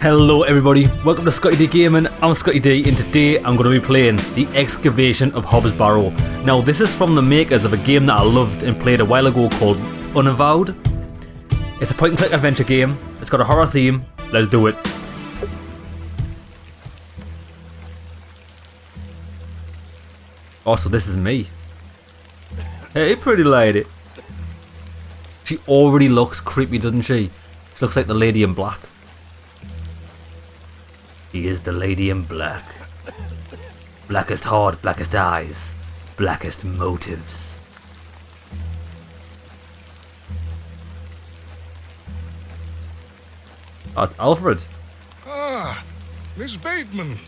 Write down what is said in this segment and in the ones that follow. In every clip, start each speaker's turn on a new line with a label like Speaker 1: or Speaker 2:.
Speaker 1: Hello everybody, welcome to ScottyDGaming. I'm Scotty D, and today I'm going to be playing the Excavation of Hob's Barrow. Now this is from the makers of a game that I loved and played a while ago called Unavowed. It's a point and click adventure game, it's got a horror theme, let's do it. Also, this is me. Hey pretty lady. She already looks creepy, doesn't she? She looks like the lady in black. He is the lady in black. Blackest heart, blackest eyes, blackest motives. Oh, it's Alfred.
Speaker 2: Ah, Miss Bateman.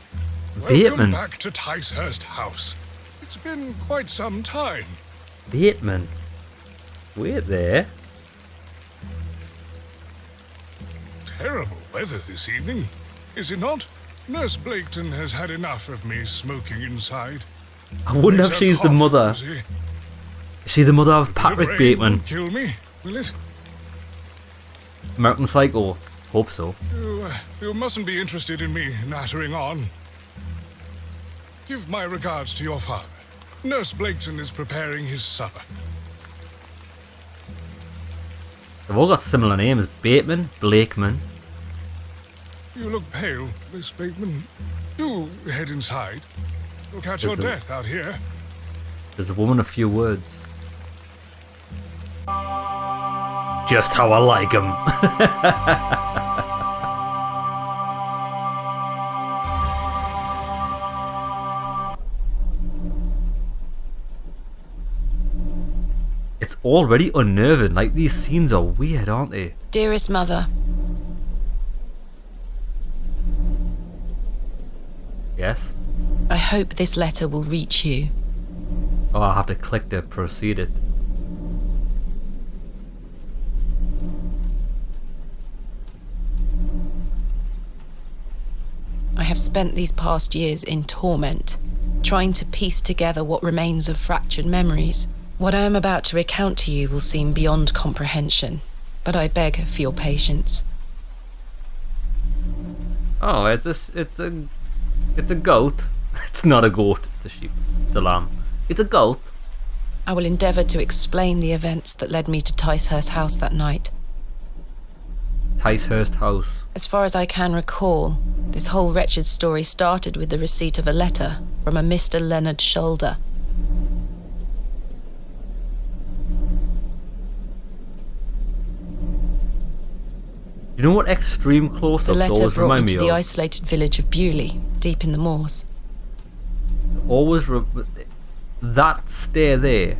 Speaker 1: Bateman?
Speaker 2: Welcome back to Ticehurst House. It's been quite some time.
Speaker 1: Bateman? Wait there.
Speaker 2: Terrible weather this evening, is it not? Nurse Blaketon has had enough of me smoking inside.
Speaker 1: I wonder if
Speaker 2: Makes her
Speaker 1: she's the
Speaker 2: cough,
Speaker 1: mother.
Speaker 2: you see.
Speaker 1: Is she the mother of
Speaker 2: A bit of
Speaker 1: Patrick
Speaker 2: rain
Speaker 1: Bateman?
Speaker 2: won't kill me, will it?
Speaker 1: American Psycho? Hope so.
Speaker 2: You mustn't be interested in me nattering on. Give my regards to your father. Nurse Blaketon is preparing his supper.
Speaker 1: They've all got similar names. Bateman, Blakeman.
Speaker 2: You look pale, Miss Bateman. Do head inside. You'll catch your death out here.
Speaker 1: There's a woman, a few words. Just how I like 'em. It's already unnerving. Like, these scenes are weird, aren't they?
Speaker 3: Dearest Mother,
Speaker 1: Yes?
Speaker 3: I hope this letter will reach you.
Speaker 1: Oh, I'll have to click to proceed it.
Speaker 3: I have spent these past years in torment, trying to piece together what remains of fractured memories. What I am about to recount to you will seem beyond comprehension, but I beg for your patience.
Speaker 1: Oh, it's a goat. It's not a goat, it's a sheep. It's a lamb. It's a goat.
Speaker 3: I will endeavour to explain the events that led me to Ticehurst House that night.
Speaker 1: Ticehurst House.
Speaker 3: As far as I can recall, this whole wretched story started with the receipt of a letter from a Mr. Leonard Shoulder.
Speaker 1: Do you know what extreme
Speaker 3: The
Speaker 1: close-ups
Speaker 3: letter
Speaker 1: always
Speaker 3: brought me
Speaker 1: remind
Speaker 3: to
Speaker 1: me
Speaker 3: the
Speaker 1: of?
Speaker 3: isolated village of Bewley, deep in the moors.
Speaker 1: That stare there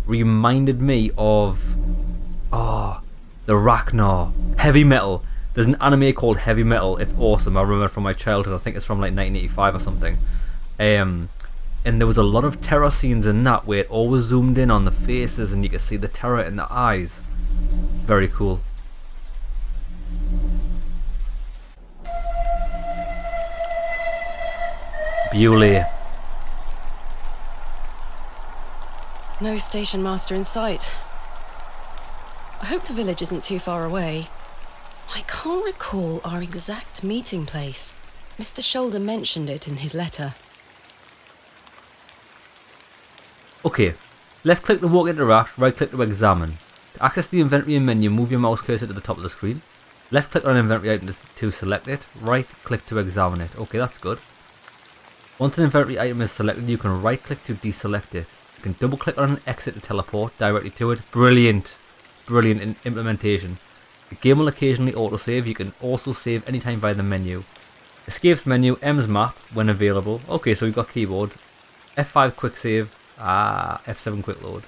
Speaker 1: reminded me of the Ragnar heavy metal. There's an anime called Heavy Metal. It's awesome. I remember it from my childhood. I think it's from like 1985 or something. And there was a lot of terror scenes in that where it always zoomed in on the faces and you could see the terror in the eyes. Very cool. Bewley.
Speaker 3: No station master in sight. I hope the village isn't too far away. I can't recall our exact meeting place. Mr. Shoulder mentioned it in his letter.
Speaker 1: Okay, left click to walk interact, right click to examine. To access the inventory menu, move your mouse cursor to the top of the screen. Left click on an inventory item to select it, right click to examine it. Okay, that's good. Once an inventory item is selected, you can right click to deselect it. You can double click on an exit to teleport directly to it. Brilliant. Brilliant in implementation. The game will occasionally autosave. You can also save anytime via the menu. Escapes menu, M's map when available. Okay, so we've got keyboard. F5 quick save. F7 quick load.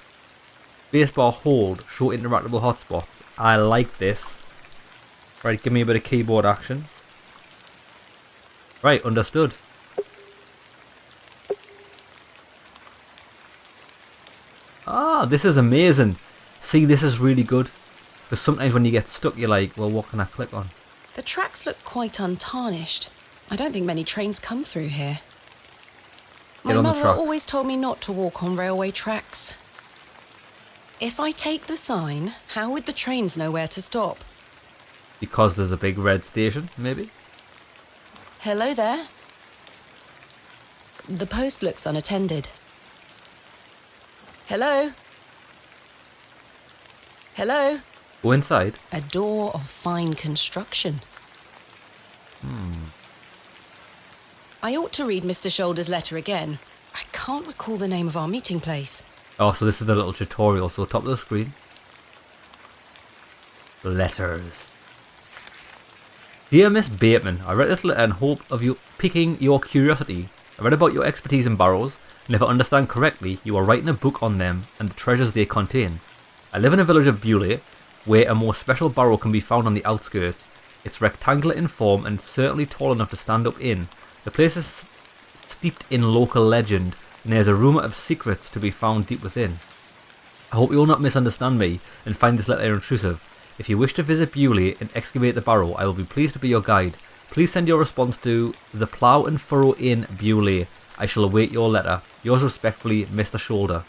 Speaker 1: Spacebar hold, show interactable hotspots. I like this. Right, give me a bit of keyboard action. Right, understood. This is amazing. See, this is really good. Because sometimes when you get stuck, you're like, well, what can I click on?
Speaker 3: The tracks look quite untarnished. I don't think many trains come through here. My
Speaker 1: on the
Speaker 3: mother
Speaker 1: tracks.
Speaker 3: always told me not to walk on railway tracks. If I take the sign, how would the trains know where to stop?
Speaker 1: Because there's a big red station, maybe?
Speaker 3: Hello there. The post looks unattended. Hello? Hello?
Speaker 1: Go inside.
Speaker 3: A door of fine construction. I ought to read Mr. Shoulder's letter again. I can't recall the name of our meeting place.
Speaker 1: Oh, so this is the little tutorial. So top of the screen. Letters. Dear Miss Bateman, I read this letter in hope of you piquing your curiosity. I read about your expertise in barrows, and if I understand correctly, you are writing a book on them and the treasures they contain. I live in a village of Bewley, where a more special barrow can be found on the outskirts. It's rectangular in form and certainly tall enough to stand up in. The place is steeped in local legend, and there's a rumour of secrets to be found deep within. I hope you will not misunderstand me and find this letter intrusive. If you wish to visit Bewley and excavate the barrow, I will be pleased to be your guide. Please send your response to the Plough and Furrow Inn, Bewley. I shall await your letter. Yours respectfully, Mr. Shoulder.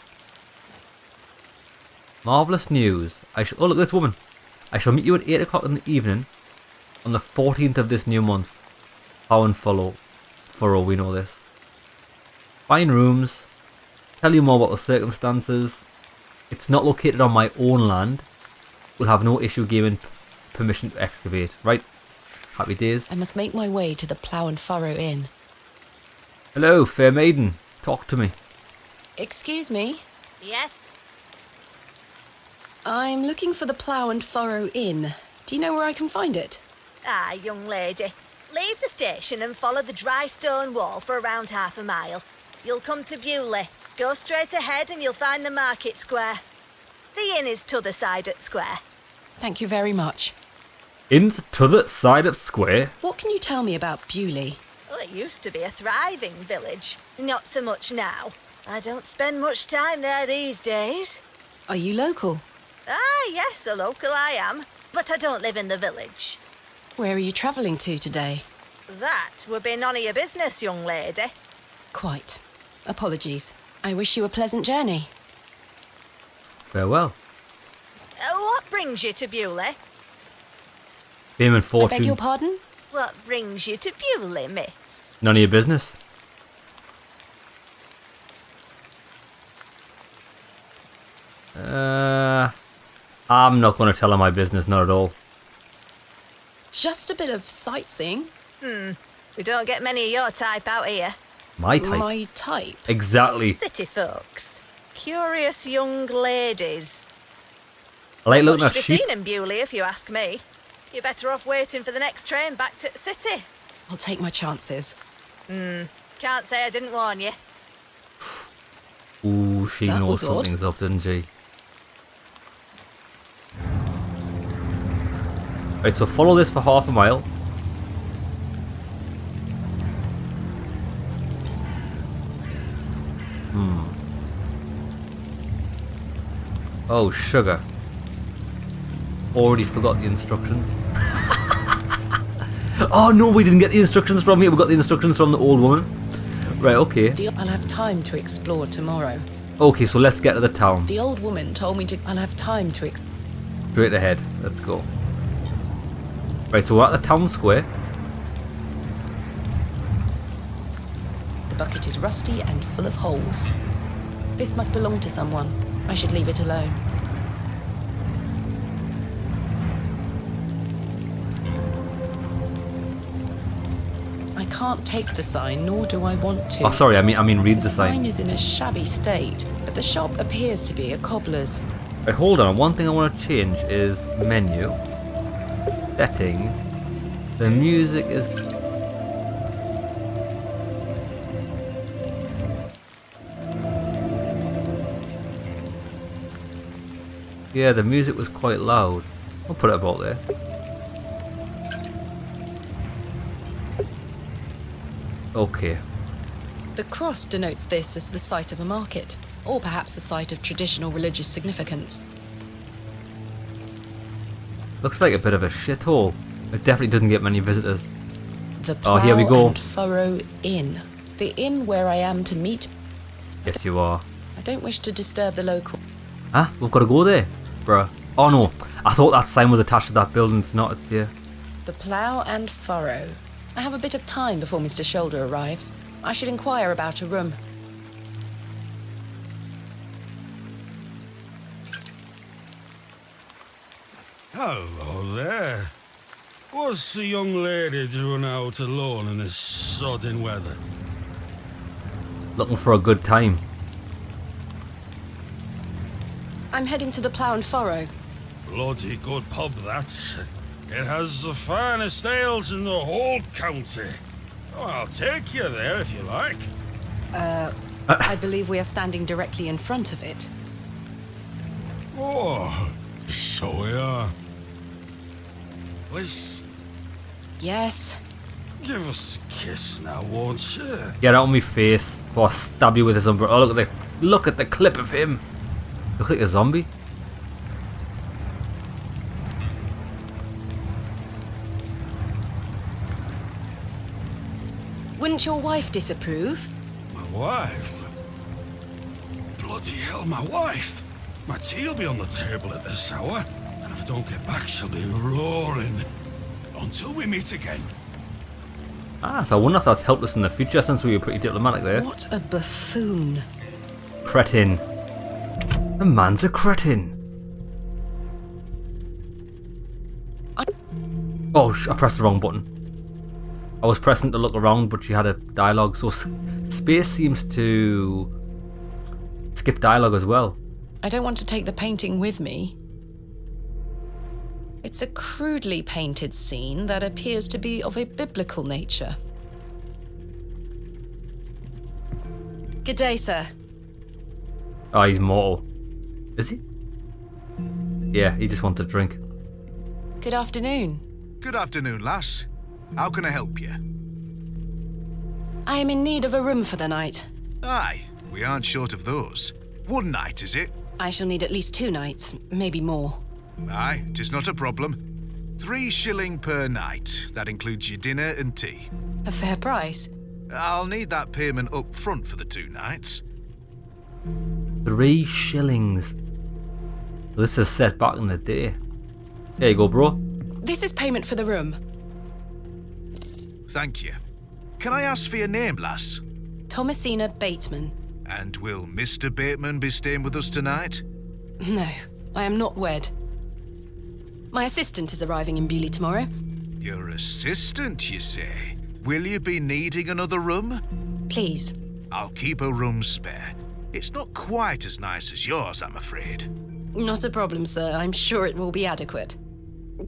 Speaker 1: Marvellous news. Oh, look at this woman. I shall meet you at 8 o'clock in the evening on the 14th of this new month. Plough and Furrow, we know this. Fine rooms. Tell you more about the circumstances. It's not located on my own land. Will have no issue giving permission to excavate. Right. Happy days.
Speaker 3: I must make my way to the Plough and Furrow Inn.
Speaker 1: Hello, fair maiden. Talk to me.
Speaker 3: Excuse me?
Speaker 4: Yes?
Speaker 3: I'm looking for the Plough and Furrow Inn. Do you know where I can find it?
Speaker 4: Ah, young lady. Leave the station and follow the dry stone wall for around half a mile. You'll come to Bewley. Go straight ahead and you'll find the market square. The inn is t'other side at square.
Speaker 3: Thank you very much.
Speaker 1: Inn's t'other side of square.
Speaker 3: What can you tell me about Bewley?
Speaker 4: Well, it used to be a thriving village. Not so much now. I don't spend much time there these days.
Speaker 3: Are you local?
Speaker 4: Ah, yes, a local I am. But I don't live in the village.
Speaker 3: Where are you travelling to today?
Speaker 4: That would be none of your business, young lady.
Speaker 3: Quite. Apologies. I wish you a pleasant journey.
Speaker 1: Farewell.
Speaker 4: What brings you to Bewley?
Speaker 1: Fame and
Speaker 3: I
Speaker 1: fortune.
Speaker 3: beg your pardon?
Speaker 4: What brings you to Bewley, miss?
Speaker 1: None of your business. I'm not going to tell her my business, not at all.
Speaker 3: Just a bit of sightseeing.
Speaker 4: We don't get many of your type out here.
Speaker 1: My type.
Speaker 3: My type.
Speaker 1: Exactly.
Speaker 4: City folks. Curious young ladies.
Speaker 1: I like looking
Speaker 4: Much
Speaker 1: at
Speaker 4: to be
Speaker 1: sheep.
Speaker 4: seen in Bewley, if you ask me. You're better off waiting for the next train back to the city.
Speaker 3: I'll take my chances.
Speaker 4: Can't say I didn't warn you.
Speaker 1: Ooh, she
Speaker 3: That
Speaker 1: knows
Speaker 3: was odd.
Speaker 1: something's up, doesn't she? Right, so follow this for half a mile. Oh, sugar. Already forgot the instructions. Oh no, we didn't get the instructions from here. We got the instructions from the old woman. Right, okay.
Speaker 3: I'll have time to explore tomorrow.
Speaker 1: Okay, so let's get to the town.
Speaker 3: The old woman told me to... I'll have time to
Speaker 1: Straight ahead. Let's go. Right, so we're at the town square.
Speaker 3: The bucket is rusty and full of holes. This must belong to someone. I should leave it alone. I can't take the sign, nor do I want to.
Speaker 1: Oh, sorry, I mean read the
Speaker 3: sign
Speaker 1: sign.
Speaker 3: is in a shabby state, but the shop appears to be a cobbler's.
Speaker 1: Right, hold on. One thing I want to change is menu. Settings. The music is... Yeah, the music was quite loud. I'll put it about there. Okay.
Speaker 3: The cross denotes this as the site of a market, or perhaps a site of traditional religious significance.
Speaker 1: Looks like a bit of a shithole. It definitely doesn't get many visitors.
Speaker 3: The
Speaker 1: Oh, here we
Speaker 3: Plough
Speaker 1: go.
Speaker 3: and Furrow Inn. The inn where I am to meet.
Speaker 1: Yes, you are.
Speaker 3: I don't wish to disturb the local.
Speaker 1: Huh? We've got to go there? Bruh. Oh no. I thought that sign was attached to that building. It's not. It's here.
Speaker 3: The Plough and Furrow. I have a bit of time before Mr. Shoulder arrives. I should inquire about a room.
Speaker 5: Hello there. What's the young lady doing out alone in this sodding weather?
Speaker 1: Looking for a good time.
Speaker 3: I'm heading to the Plough and Furrow.
Speaker 5: Bloody good pub, that. It has the finest ales in the whole county. Oh, I'll take you there if you like.
Speaker 3: I believe we are standing directly in front of it.
Speaker 5: Oh, so we are. Please,
Speaker 3: Yes.
Speaker 5: give us a kiss now, won't you?
Speaker 1: Get out of my face before I stab you with this umbrella. Oh, look at the clip of him. Looks like a zombie.
Speaker 3: Wouldn't your wife disapprove?
Speaker 5: My wife? Bloody hell, my wife! My tea'll be on the table at this hour, and if I don't get back, she'll be roaring. Until we meet again.
Speaker 1: So I wonder if that's helped us in the future since we were pretty diplomatic there.
Speaker 3: What a buffoon.
Speaker 1: Cretin. The man's a cretin. Oh, I pressed the wrong button. I was pressing to look around, but she had a dialogue. So space seems to skip dialogue as well.
Speaker 3: I don't want to take the painting with me. It's a crudely painted scene that appears to be of a biblical nature. Good day, sir.
Speaker 1: Oh, he's mortal. Is he? Yeah, he just wants a drink.
Speaker 3: Good afternoon.
Speaker 6: Good afternoon, lass. How can I help you?
Speaker 3: I am in need of a room for the night.
Speaker 6: Aye, we aren't short of those. One night, is it?
Speaker 3: I shall need at least 2 nights, maybe more.
Speaker 6: Aye, 'tis not a problem. 3 shilling per night. That includes your dinner and tea.
Speaker 3: A fair price.
Speaker 6: I'll need that payment up front for the 2 nights.
Speaker 1: 3 shillings. This is set back in the day. There you go, bro.
Speaker 3: This is payment for the room.
Speaker 6: Thank you. Can I ask for your name, lass?
Speaker 3: Thomasina Bateman.
Speaker 6: And will Mr. Bateman be staying with us tonight?
Speaker 3: No, I am not wed. My assistant is arriving in Bewley tomorrow.
Speaker 6: Your assistant, you say? Will you be needing another room?
Speaker 3: Please.
Speaker 6: I'll keep a room spare. It's not quite as nice as yours, I'm afraid.
Speaker 3: Not a problem, sir. I'm sure it will be adequate.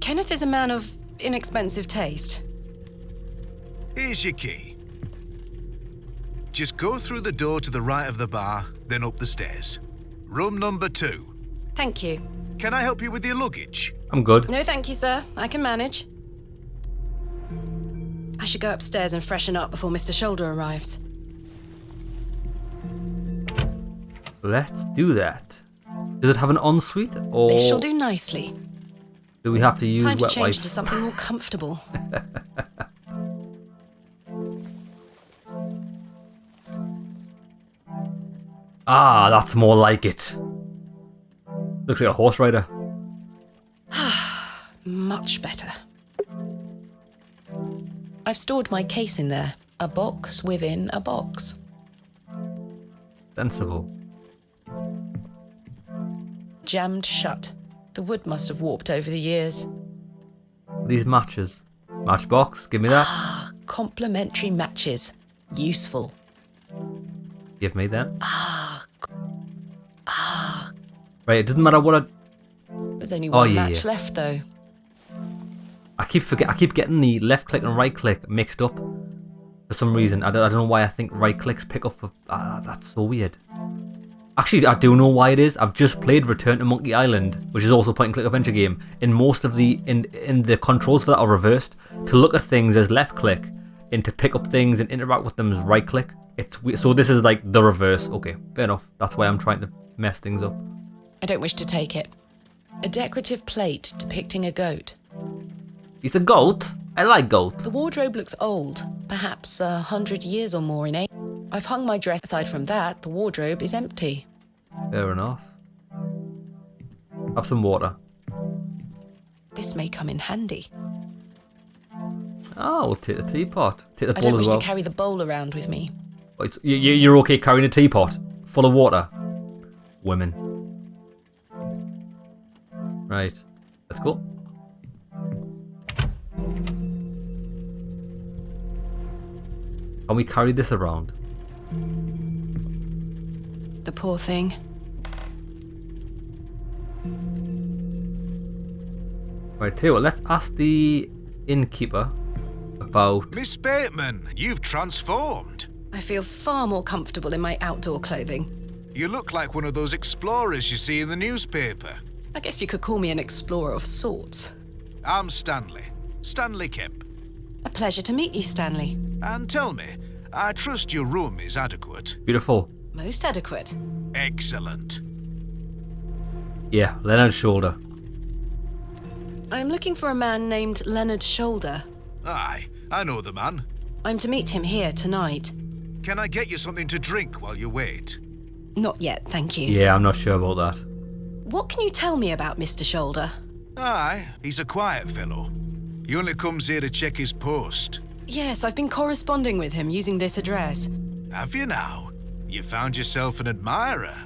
Speaker 3: Kenneth is a man of inexpensive taste.
Speaker 6: Here's your key. Just go through the door to the right of the bar, then up the stairs. Room number 2.
Speaker 3: Thank you.
Speaker 6: Can I help you with your luggage?
Speaker 1: I'm good.
Speaker 3: No, thank you, sir. I can manage. I should go upstairs and freshen up before Mr. Shoulder arrives.
Speaker 1: Let's do that. Does it have an ensuite, or
Speaker 3: This shall do nicely.
Speaker 1: do we have to use
Speaker 3: Time to
Speaker 1: wet
Speaker 3: change to
Speaker 1: wipes?
Speaker 3: something more comfortable.
Speaker 1: Ah, that's more like it. Looks like a horse rider.
Speaker 3: Much better. I've stored my case in there. A box within a box.
Speaker 1: Sensible.
Speaker 3: Jammed shut. The wood must have warped over the years.
Speaker 1: These matches. Matchbox, give me that.
Speaker 3: Complementary matches. Useful.
Speaker 1: Give me them. Right, it doesn't matter what
Speaker 3: There's only one
Speaker 1: yeah,
Speaker 3: match
Speaker 1: yeah.
Speaker 3: left, though.
Speaker 1: I keep getting the left click and right click mixed up for some reason. I don't know why I think right clicks pick up for. That's so weird. Actually, I do know why it is. I've just played Return to Monkey Island, which is also a point and click adventure game. In most of the in the controls for that are reversed. To look at things as left click, and to pick up things and interact with them as right click. It's weird. So this is like the reverse. Okay, fair enough. That's why I'm trying to mess things up.
Speaker 3: I don't wish to take it. A decorative plate depicting a goat.
Speaker 1: It's a goat. I like goat.
Speaker 3: The wardrobe looks old, perhaps 100 years or more in age. I've hung my dress. Aside from that, the wardrobe is empty.
Speaker 1: Fair enough. Have some water.
Speaker 3: This may come in handy.
Speaker 1: Oh, we'll take the teapot. Take the
Speaker 3: I don't
Speaker 1: bowl
Speaker 3: wish
Speaker 1: as well.
Speaker 3: to carry the bowl around with me.
Speaker 1: You're okay carrying a teapot full of water? Women. Right. Let's go. Can we carry this around?
Speaker 3: The poor thing.
Speaker 1: Right, tell you what, let's ask the innkeeper about...
Speaker 6: Miss Bateman, you've transformed.
Speaker 3: I feel far more comfortable in my outdoor clothing.
Speaker 6: You look like one of those explorers you see in the newspaper.
Speaker 3: I guess you could call me an explorer of sorts.
Speaker 6: I'm Stanley. Stanley Kemp.
Speaker 3: A pleasure to meet you, Stanley.
Speaker 6: And tell me, I trust your room is adequate.
Speaker 1: Beautiful.
Speaker 3: Most adequate.
Speaker 6: Excellent.
Speaker 1: Yeah, Leonard's shoulder.
Speaker 3: I'm looking for a man named Leonard Shoulder.
Speaker 6: Aye, I know the man.
Speaker 3: I'm to meet him here tonight.
Speaker 6: Can I get you something to drink while you wait?
Speaker 3: Not yet, thank you.
Speaker 1: Yeah, I'm not sure about that.
Speaker 3: What can you tell me about Mr. Shoulder?
Speaker 6: Aye, he's a quiet fellow. He only comes here to check his post.
Speaker 3: Yes, I've been corresponding with him using this address.
Speaker 6: Have you now? You found yourself an admirer.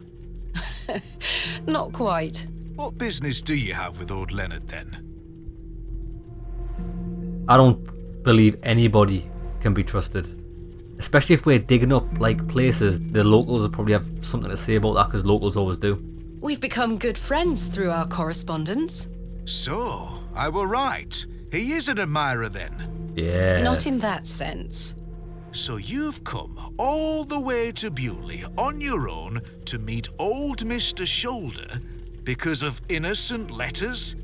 Speaker 3: Not quite.
Speaker 6: What business do you have with old Leonard then?
Speaker 1: I don't believe anybody can be trusted. Especially if we're digging up, like, places, the locals will probably have something to say about that, because locals always do.
Speaker 3: We've become good friends through our correspondence.
Speaker 6: So, I were right. He is an admirer then.
Speaker 1: Yeah.
Speaker 3: Not in that sense.
Speaker 6: So you've come all the way to Bewley on your own to meet old Mr. Shoulder because of innocent letters?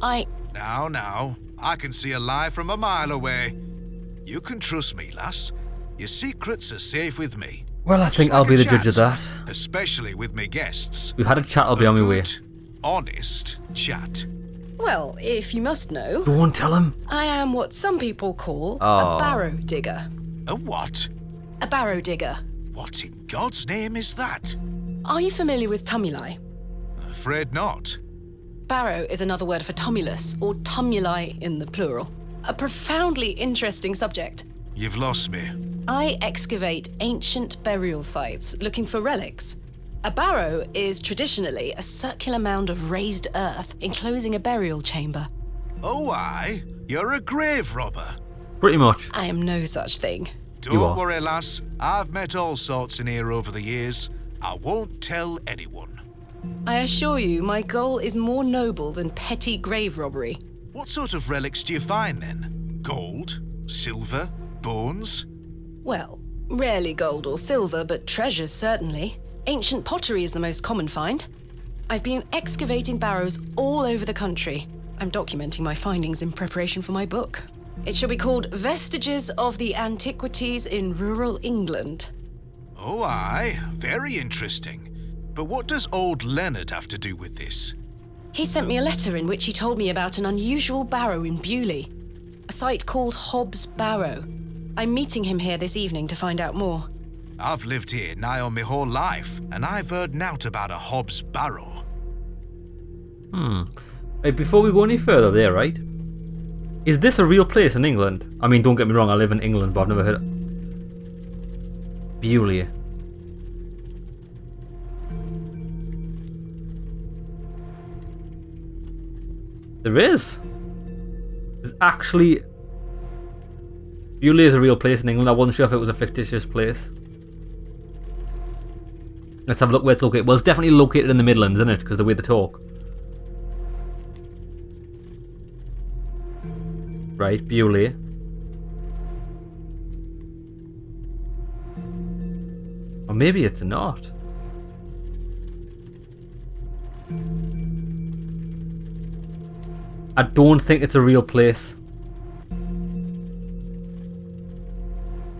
Speaker 6: Now, I can see a lie from a mile away. You can trust me, lass. Your secrets are safe with me.
Speaker 1: Well, I think
Speaker 6: Just
Speaker 1: I'll
Speaker 6: like
Speaker 1: be
Speaker 6: a
Speaker 1: the judge of
Speaker 6: chat,
Speaker 1: that.
Speaker 6: Especially with me guests.
Speaker 1: We've had a chat, I'll be on my way.
Speaker 6: Good, honest chat.
Speaker 3: Well, if you must know,
Speaker 1: Go on, tell him.
Speaker 3: I am what some people call
Speaker 1: Oh.
Speaker 3: a barrow digger.
Speaker 6: A what?
Speaker 3: A barrow digger.
Speaker 6: What in God's name is that?
Speaker 3: Are you familiar with tumuli?
Speaker 6: Afraid not.
Speaker 3: Barrow is another word for tumulus, or tumuli in the plural. A profoundly interesting subject.
Speaker 6: You've lost me.
Speaker 3: I excavate ancient burial sites looking for relics. A barrow is traditionally a circular mound of raised earth enclosing a burial chamber.
Speaker 6: Oh, aye. You're a grave robber.
Speaker 1: Pretty much.
Speaker 3: I am no such thing.
Speaker 1: You
Speaker 6: Don't
Speaker 1: are.
Speaker 6: worry, lass. I've met all sorts in here over the years. I won't tell anyone.
Speaker 3: I assure you, my goal is more noble than petty grave robbery.
Speaker 6: What sort of relics do you find then? Gold? Silver? Bones?
Speaker 3: Well, rarely gold or silver, but treasures certainly. Ancient pottery is the most common find. I've been excavating barrows all over the country. I'm documenting my findings in preparation for my book. It shall be called Vestiges of the Antiquities in Rural England.
Speaker 6: Oh, aye. Very interesting. But what does old Leonard have to do with this?
Speaker 3: He sent me a letter in which he told me about an unusual barrow in Bewley, a site called Hob's Barrow. I'm meeting him here this evening to find out more.
Speaker 6: I've lived here nigh on my whole life, and I've heard nowt about a Hob's Barrow.
Speaker 1: Right, before we go any further there, right? Is this a real place in England? I mean, don't get me wrong, I live in England, but I've never heard of Bewley. There is. There's actually... Bewley is a real place in England. I wasn't sure if it was a fictitious place. Let's have a look where it's located. Well, it's definitely located in the Midlands, isn't it? Because the way they talk. Right, Bewley. Or maybe it's not. I don't think it's a real place.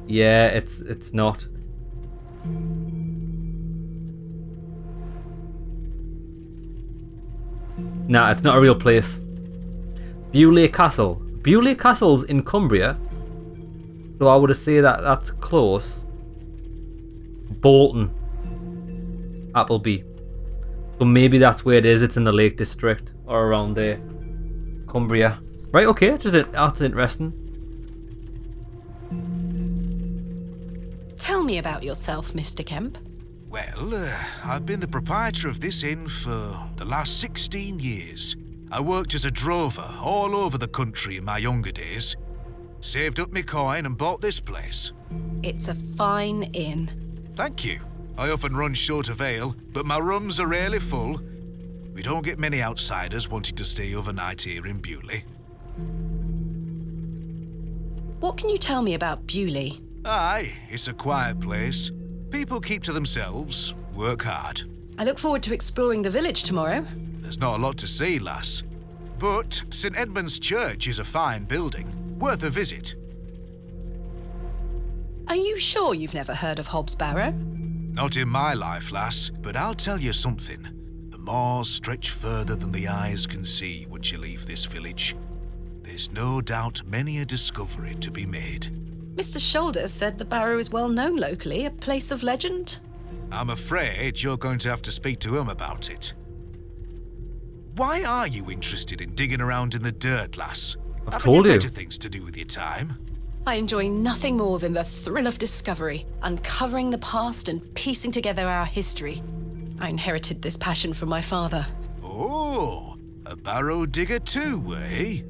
Speaker 1: Yeah, it's not. Nah, it's not a real place. Bewley Castle. Bewley Castle's in Cumbria. So I would say that that's close. Bolton. Appleby. So maybe that's where it is. It's in the Lake District or around there. Cumbria. Right, okay, that's interesting.
Speaker 3: Tell me about yourself, Mr. Kemp.
Speaker 6: Well, I've been the proprietor of this inn for the last 16 years. I worked as a drover all over the country in my younger days. Saved up my coin and bought this place.
Speaker 3: It's a fine inn.
Speaker 6: Thank you. I often run short of ale, but my rooms are rarely full. We don't get many outsiders wanting to stay overnight here in Bewley.
Speaker 3: What can you tell me about Bewley?
Speaker 6: Aye, it's a quiet place. People keep to themselves, work hard.
Speaker 3: I look forward to exploring the village tomorrow.
Speaker 6: There's not a lot to see, lass. But St. Edmund's Church is a fine building, worth a visit.
Speaker 3: Are you sure you've never heard of Hobbs Barrow?
Speaker 6: Not in my life, lass, but I'll tell you something. The moors stretch further than the eyes can see once you leave this village. There's no doubt many a discovery to be made.
Speaker 3: Mr. Shoulder said the Barrow is well known locally, a place of legend.
Speaker 6: I'm afraid you're going to have to speak to him about it. Why are you interested in digging around in the dirt, lass?
Speaker 1: I've
Speaker 6: Haven't
Speaker 1: told you.
Speaker 6: better things to do with your time?
Speaker 3: I enjoy nothing more than the thrill of discovery, uncovering the past and piecing together our history. I inherited this passion from my father.
Speaker 6: Oh, a barrow digger too, eh?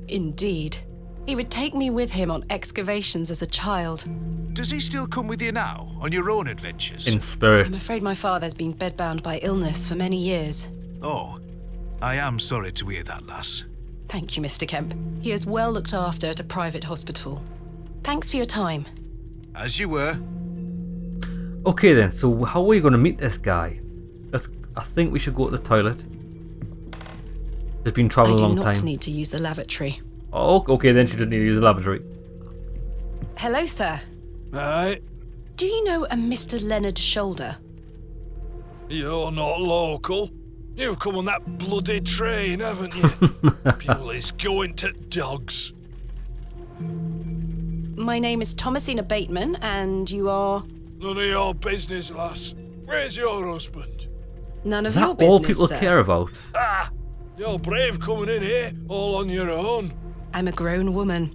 Speaker 3: Indeed. He would take me with him on excavations as a child.
Speaker 6: Does he still come with you now, on your own adventures?
Speaker 1: In spirit.
Speaker 3: I'm afraid my father's been bedbound by illness for many years.
Speaker 6: Oh, I am sorry to hear that, lass.
Speaker 3: Thank you, Mr. Kemp. He is well looked after at a private hospital. Thanks for your time.
Speaker 6: As you were.
Speaker 1: Okay then, so how are we going to meet this guy? I think we should go to the toilet. It's been
Speaker 3: I
Speaker 1: travelling a
Speaker 3: do
Speaker 1: long
Speaker 3: not
Speaker 1: time.
Speaker 3: need to use the lavatory.
Speaker 1: Oh, okay then, she doesn't need to use the lavatory.
Speaker 3: Hello, sir.
Speaker 5: Aye,
Speaker 3: Do you know a Mr. Leonard Shoulder?
Speaker 5: you're not local. You've come on that bloody train, haven't you? Bewley's going to dogs.
Speaker 3: My name is Thomasina Bateman, and you are...
Speaker 5: None of your business, lass. Where's your husband?
Speaker 3: None of
Speaker 1: Is
Speaker 3: your
Speaker 1: that
Speaker 3: business,
Speaker 1: all people
Speaker 3: sir.
Speaker 1: care about?
Speaker 5: Ah! You're brave coming in here, all on your own.
Speaker 3: I'm a grown woman.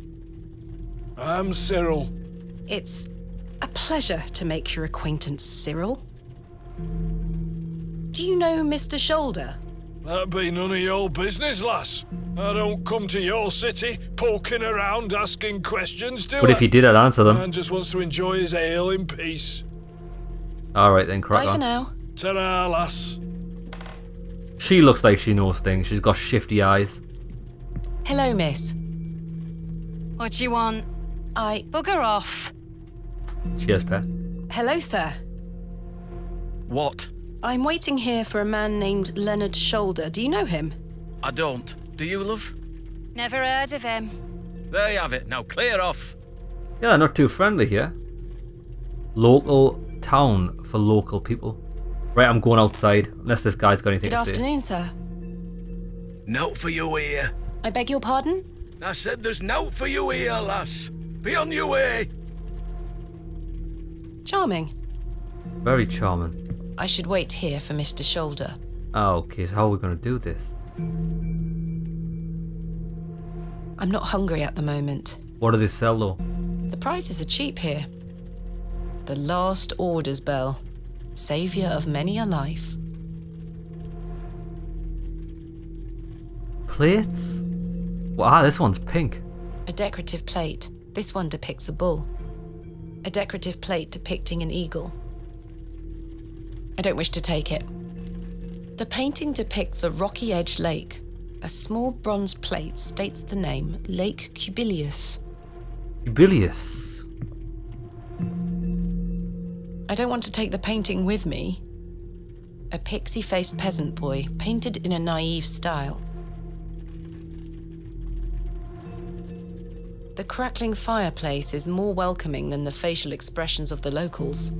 Speaker 5: I'm Cyril.
Speaker 3: It's a pleasure to make your acquaintance, Cyril. Do you know Mr. Shoulder?
Speaker 5: That be none of your business, lass. I don't come to your city poking around asking questions, do
Speaker 1: But
Speaker 5: I?
Speaker 1: if he did, I'd answer them.
Speaker 5: Man just wants to enjoy his ale in peace.
Speaker 1: Alright then, crack
Speaker 3: Bye for
Speaker 1: on.
Speaker 3: now.
Speaker 5: Ta-ra, lass.
Speaker 1: She looks like she knows things. She's got shifty eyes.
Speaker 3: Hello, miss.
Speaker 7: What do you want?
Speaker 3: I...
Speaker 7: Bugger off.
Speaker 1: Cheers, pet.
Speaker 3: Hello, sir.
Speaker 8: What?
Speaker 3: I'm waiting here for a man named Leonard Shoulder. Do you know him?
Speaker 8: I don't. Do you, love?
Speaker 7: Never heard of him.
Speaker 8: There you have it. Now clear off.
Speaker 1: Yeah, they're not too friendly here. Local town for local people. Right, I'm going outside. Unless this guy's got anything
Speaker 3: Good
Speaker 1: to say.
Speaker 3: afternoon, sir.
Speaker 8: Note for you here.
Speaker 3: I beg your pardon?
Speaker 8: I said there's note for you here, lass. Be on your way.
Speaker 3: Charming.
Speaker 1: Very charming.
Speaker 3: I should wait here for Mr. Shoulder.
Speaker 1: Oh, okay, so how are we going to do this?
Speaker 3: I'm not hungry at the moment.
Speaker 1: What do they sell though?
Speaker 3: The prices are cheap here. The last orders bell. Saviour of many a life.
Speaker 1: Plates? Wow, this one's pink.
Speaker 3: A decorative plate. This one depicts a bull. A decorative plate depicting an eagle. I don't wish to take it. The painting depicts a rocky-edged lake. A small bronze plate states the name Lake Cubilius.
Speaker 1: Jubilius.
Speaker 3: I don't want to take the painting with me. A pixie-faced peasant boy, painted in a naive style. The crackling fireplace is more welcoming than the facial expressions of the locals.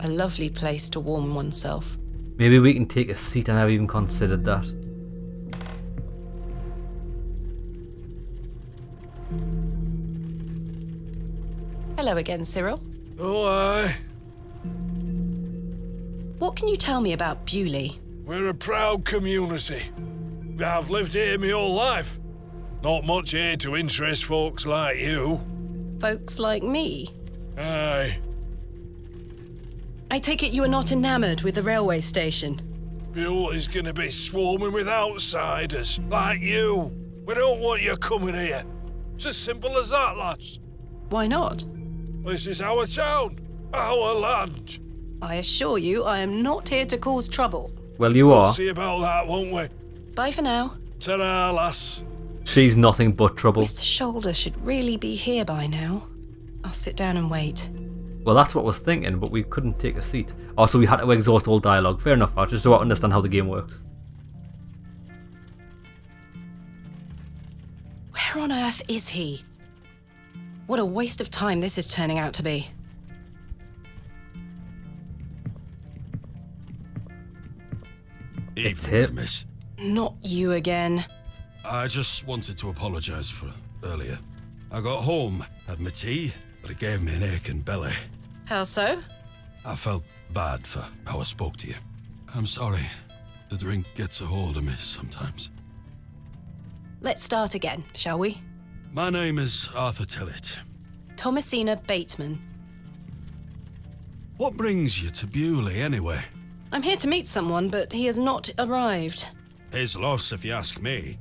Speaker 3: A lovely place to warm oneself.
Speaker 1: Maybe we can take a seat. I never even considered that.
Speaker 3: Hello again, Cyril.
Speaker 5: Oh, aye.
Speaker 3: What can you tell me about Bewley?
Speaker 5: We're a proud community. I've lived here my whole life.
Speaker 8: Not much here to interest folks like you.
Speaker 3: Folks like me.
Speaker 8: Aye.
Speaker 3: I take it you are not enamoured with the railway station.
Speaker 8: Bewley's gonna be swarming with outsiders, like you. We don't want you coming here. It's as simple as that, lass.
Speaker 3: Why not?
Speaker 8: This is our town, our land.
Speaker 3: I assure you I am not here to cause trouble.
Speaker 1: Well, you
Speaker 8: We'll
Speaker 1: are.
Speaker 8: see about that, won't we?
Speaker 3: Bye for now.
Speaker 8: Ta-ra, lass.
Speaker 1: She's nothing but trouble.
Speaker 3: Mr. Shoulder should really be here by now. I'll sit down and wait.
Speaker 1: Well, that's what I was thinking, but we couldn't take a seat. Oh, so we had to exhaust all dialogue. Fair enough, I just don't understand how the game works.
Speaker 3: Where on earth is he? What a waste of time this is turning out to be.
Speaker 1: It's
Speaker 5: Evening,
Speaker 1: hit.
Speaker 5: miss.
Speaker 3: Not you again.
Speaker 5: I just wanted to apologise for earlier. I got home, had my tea, but it gave me an aching belly.
Speaker 3: How so?
Speaker 5: I felt bad for how I spoke to you. I'm sorry. The drink gets a hold of me sometimes.
Speaker 3: Let's start again, shall we?
Speaker 5: My name is Arthur Tillett.
Speaker 3: Thomasina Bateman.
Speaker 5: What brings you to Bewley, anyway?
Speaker 3: I'm here to meet someone, but he has not arrived.
Speaker 5: His loss, if you ask me.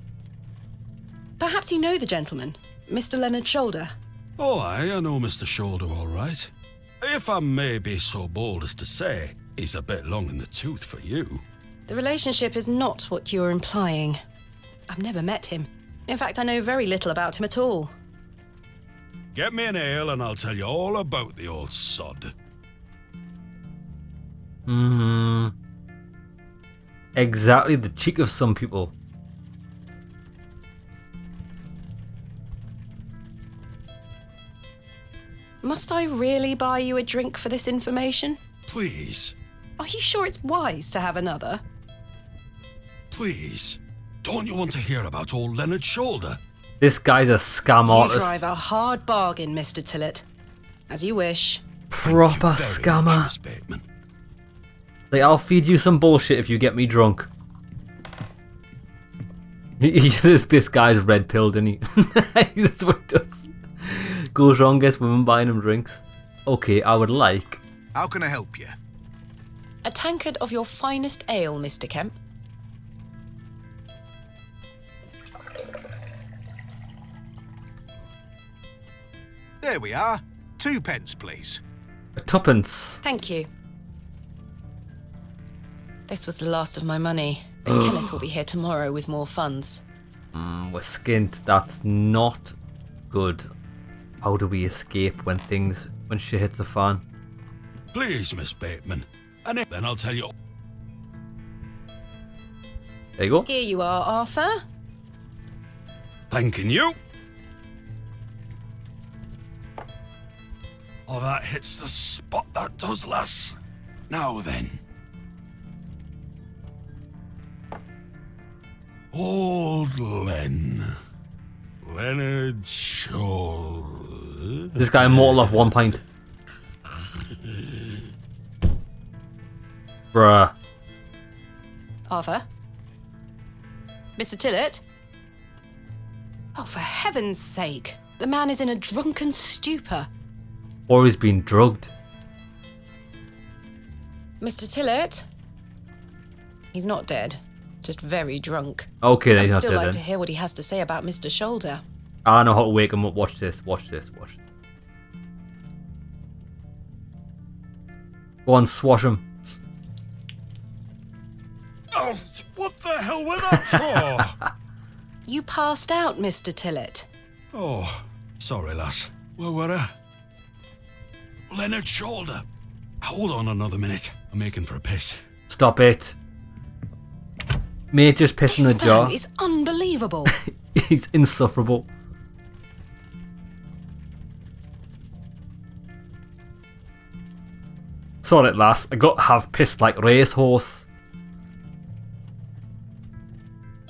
Speaker 3: Perhaps you know the gentleman, Mr. Leonard Shoulder.
Speaker 5: Oh, I know Mr. Shoulder all right. If I may be so bold as to say, he's a bit long in the tooth for you.
Speaker 3: The relationship is not what you're implying. I've never met him. In fact, I know very little about him at all.
Speaker 5: Get me an ale and I'll tell you all about the old sod.
Speaker 1: Exactly the cheek of some people.
Speaker 3: Must I really buy you a drink for this information?
Speaker 5: Please,
Speaker 3: Are you sure it's wise to have another?
Speaker 5: please. Don't you want to hear about old Leonard Shoulder?
Speaker 1: This guy's a scam
Speaker 3: You
Speaker 1: artist.
Speaker 3: drive a hard bargain, Mr. Tillett. As you wish.
Speaker 1: Proper
Speaker 5: Thank you very
Speaker 1: scammer.
Speaker 5: much, Miss Bateman.
Speaker 1: Like, I'll feed you some bullshit if you get me drunk. This guy's red pilled, isn't he? That's what he does. Goes wrong, gets women buying him drinks. Okay, I would like...
Speaker 6: How can I help you?
Speaker 3: A tankard of your finest ale, Mr. Kemp.
Speaker 6: There we are. 2 pence, please.
Speaker 1: a tuppence.
Speaker 3: Thank you. This was the last of my money, but Kenneth will be here tomorrow with more funds.
Speaker 1: We're skint. That's not good. How do we escape when shit hits the fan?
Speaker 5: Please, Miss Bateman. And then I'll tell you.
Speaker 1: There you go.
Speaker 3: Here you are, Arthur.
Speaker 5: Thanking you. Oh, that hits the spot, that does, lass. Now then. Old Leonard Shoulder.
Speaker 1: This guy immortal off 1 pint. Bruh.
Speaker 3: Arthur? Mr. Tillett? Oh, for heaven's sake. The man is in a drunken stupor.
Speaker 1: Or he's been drugged.
Speaker 3: Mr. Tillett? He's not dead. Just very drunk.
Speaker 1: Okay, then
Speaker 3: I'd
Speaker 1: he's not
Speaker 3: still
Speaker 1: dead
Speaker 3: like
Speaker 1: then.
Speaker 3: to hear what he has to say about Mr. Shoulder.
Speaker 1: I know how to wake him up. Watch this. Watch this. Watch. Go on, swash him.
Speaker 5: Oh, what the hell was that for?
Speaker 3: You passed out, Mr. Tillett.
Speaker 5: Oh, sorry, lass. Where were I? Leonard Shoulder. Hold on another minute. I'm making for a piss.
Speaker 1: Stop it. Mate just piss in the
Speaker 3: This
Speaker 1: jar.
Speaker 3: man is unbelievable.
Speaker 1: He's insufferable. Sod it, lass. I got to have pissed like racehorse.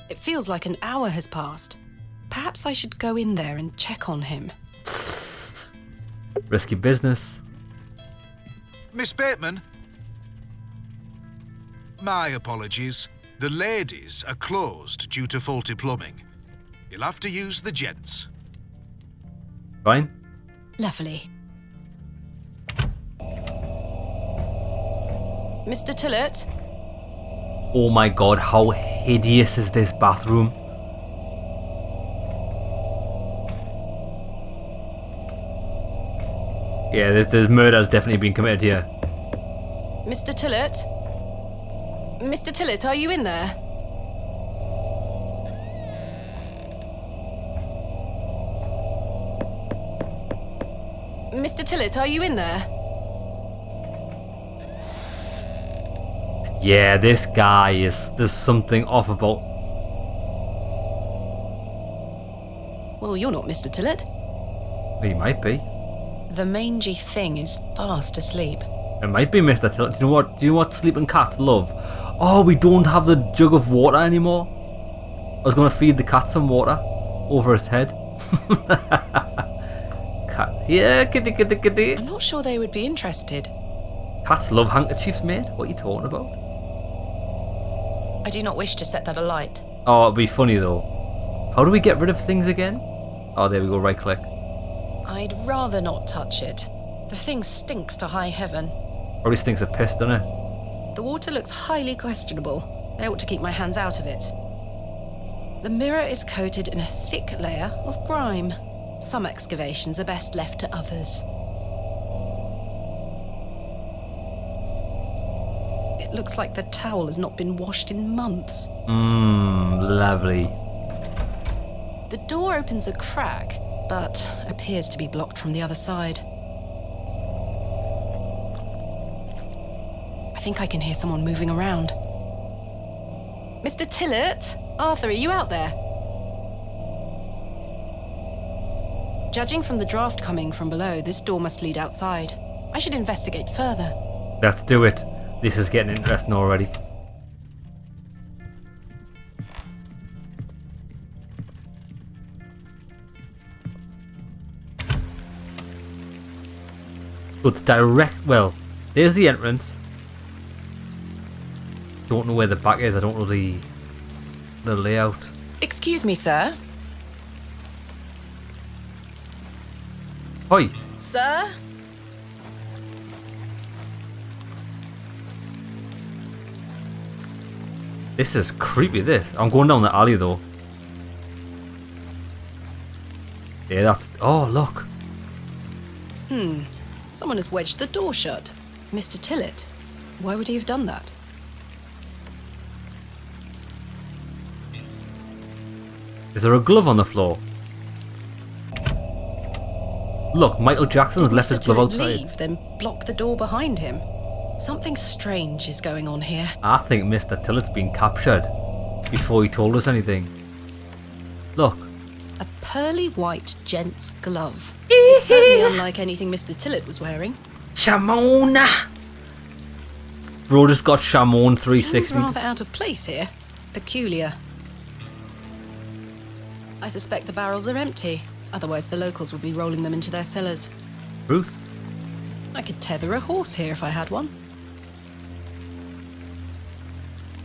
Speaker 3: It feels like an hour has passed. Perhaps I should go in there and check on him.
Speaker 1: Risky business.
Speaker 6: Miss Bateman? My apologies. The ladies are closed due to faulty plumbing. You'll have to use the gents.
Speaker 1: Fine.
Speaker 3: Lovely. Mr. Tillett?
Speaker 1: Oh my god, how hideous is this bathroom? Yeah, there's murder's definitely been committed here.
Speaker 3: Mr. Tillett? Mr. Tillett, are you in there? Mr. Tillett, are you in there?
Speaker 1: Yeah, this guy is... There's something off about...
Speaker 3: Well, you're not Mr. Tillett.
Speaker 1: He might be.
Speaker 3: The mangy thing is fast asleep.
Speaker 1: It might be Mr. Tillett. Do you know what sleeping cats love? Oh, we don't have the jug of water anymore. I was going to feed the cat some water over his head. Cat. Yeah, kitty, kitty, kitty.
Speaker 3: I'm not sure they would be interested.
Speaker 1: Cats love handkerchiefs, mate. What are you talking about?
Speaker 3: I do not wish to set that alight.
Speaker 1: Oh, it'd be funny though. How do we get rid of things again? Oh, there we go, right click.
Speaker 3: I'd rather not touch it. The thing stinks to high heaven.
Speaker 1: Probably stinks of piss, doesn't it?
Speaker 3: The water looks highly questionable. I ought to keep my hands out of it. The mirror is coated in a thick layer of grime. Some excavations are best left to others. It looks like the towel has not been washed in months.
Speaker 1: Lovely.
Speaker 3: The door opens a crack, but appears to be blocked from the other side. I think I can hear someone moving around. Mr. Tillett? Arthur, are you out there? Judging from the draft coming from below, this door must lead outside. I should investigate further.
Speaker 1: Let's do it. This is getting interesting already. So it's direct, well, there's the entrance. Don't know where the back is, I don't know the layout.
Speaker 3: Excuse me, sir.
Speaker 1: Hoi!
Speaker 3: Sir?
Speaker 1: This is creepy, this. I'm going down the alley though. Yeah, that's... Oh, look.
Speaker 3: Someone has wedged the door shut. Mr. Tillett, why would he have done that?
Speaker 1: Is there a glove on the floor? Look, Michael Jackson has left his glove outside.
Speaker 3: Leave, then block the door behind him. Something strange is going on here.
Speaker 1: I think Mr. Tillett's been captured before he told us anything. Look.
Speaker 3: A pearly white gent's glove. It's certainly unlike anything Mr. Tillett was wearing.
Speaker 1: Shamona! Bro just got Shamon 360.
Speaker 3: Seems rather out of place here. Peculiar. I suspect the barrels are empty. Otherwise the locals would be rolling them into their cellars.
Speaker 1: Ruth?
Speaker 3: I could tether a horse here if I had one.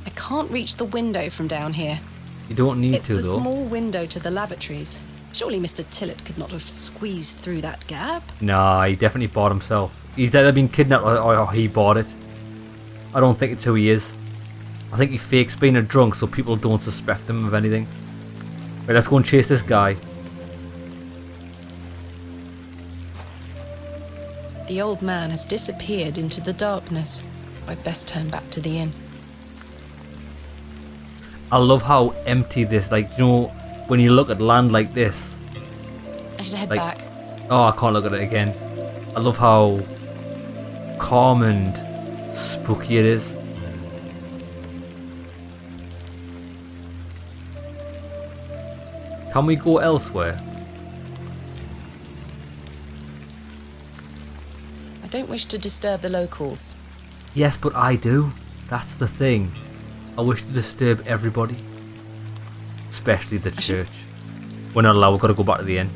Speaker 3: I can't reach the window from down here.
Speaker 1: You don't need
Speaker 3: It's
Speaker 1: to
Speaker 3: the
Speaker 1: though.
Speaker 3: small window to the lavatories. Surely Mr. Tillett could not have squeezed through that gap.
Speaker 1: Nah, he definitely bought himself. He's either been kidnapped or he bought it. I don't think it's who he is. I think he fakes being a drunk so people don't suspect him of anything. Right, let's go and chase this guy.
Speaker 3: The old man has disappeared into the darkness. I'd best turn back to the inn.
Speaker 1: I love how empty this, like, you know, when you look at land like this.
Speaker 3: I should head
Speaker 1: Like-
Speaker 3: back.
Speaker 1: Oh, I can't look at it again. I love how calm and spooky it is. Can we go elsewhere?
Speaker 3: I don't wish to disturb the locals.
Speaker 1: Yes, but I do. That's the thing. I wish to disturb everybody. Especially the church. We're not allowed, we've got to go back to the inn.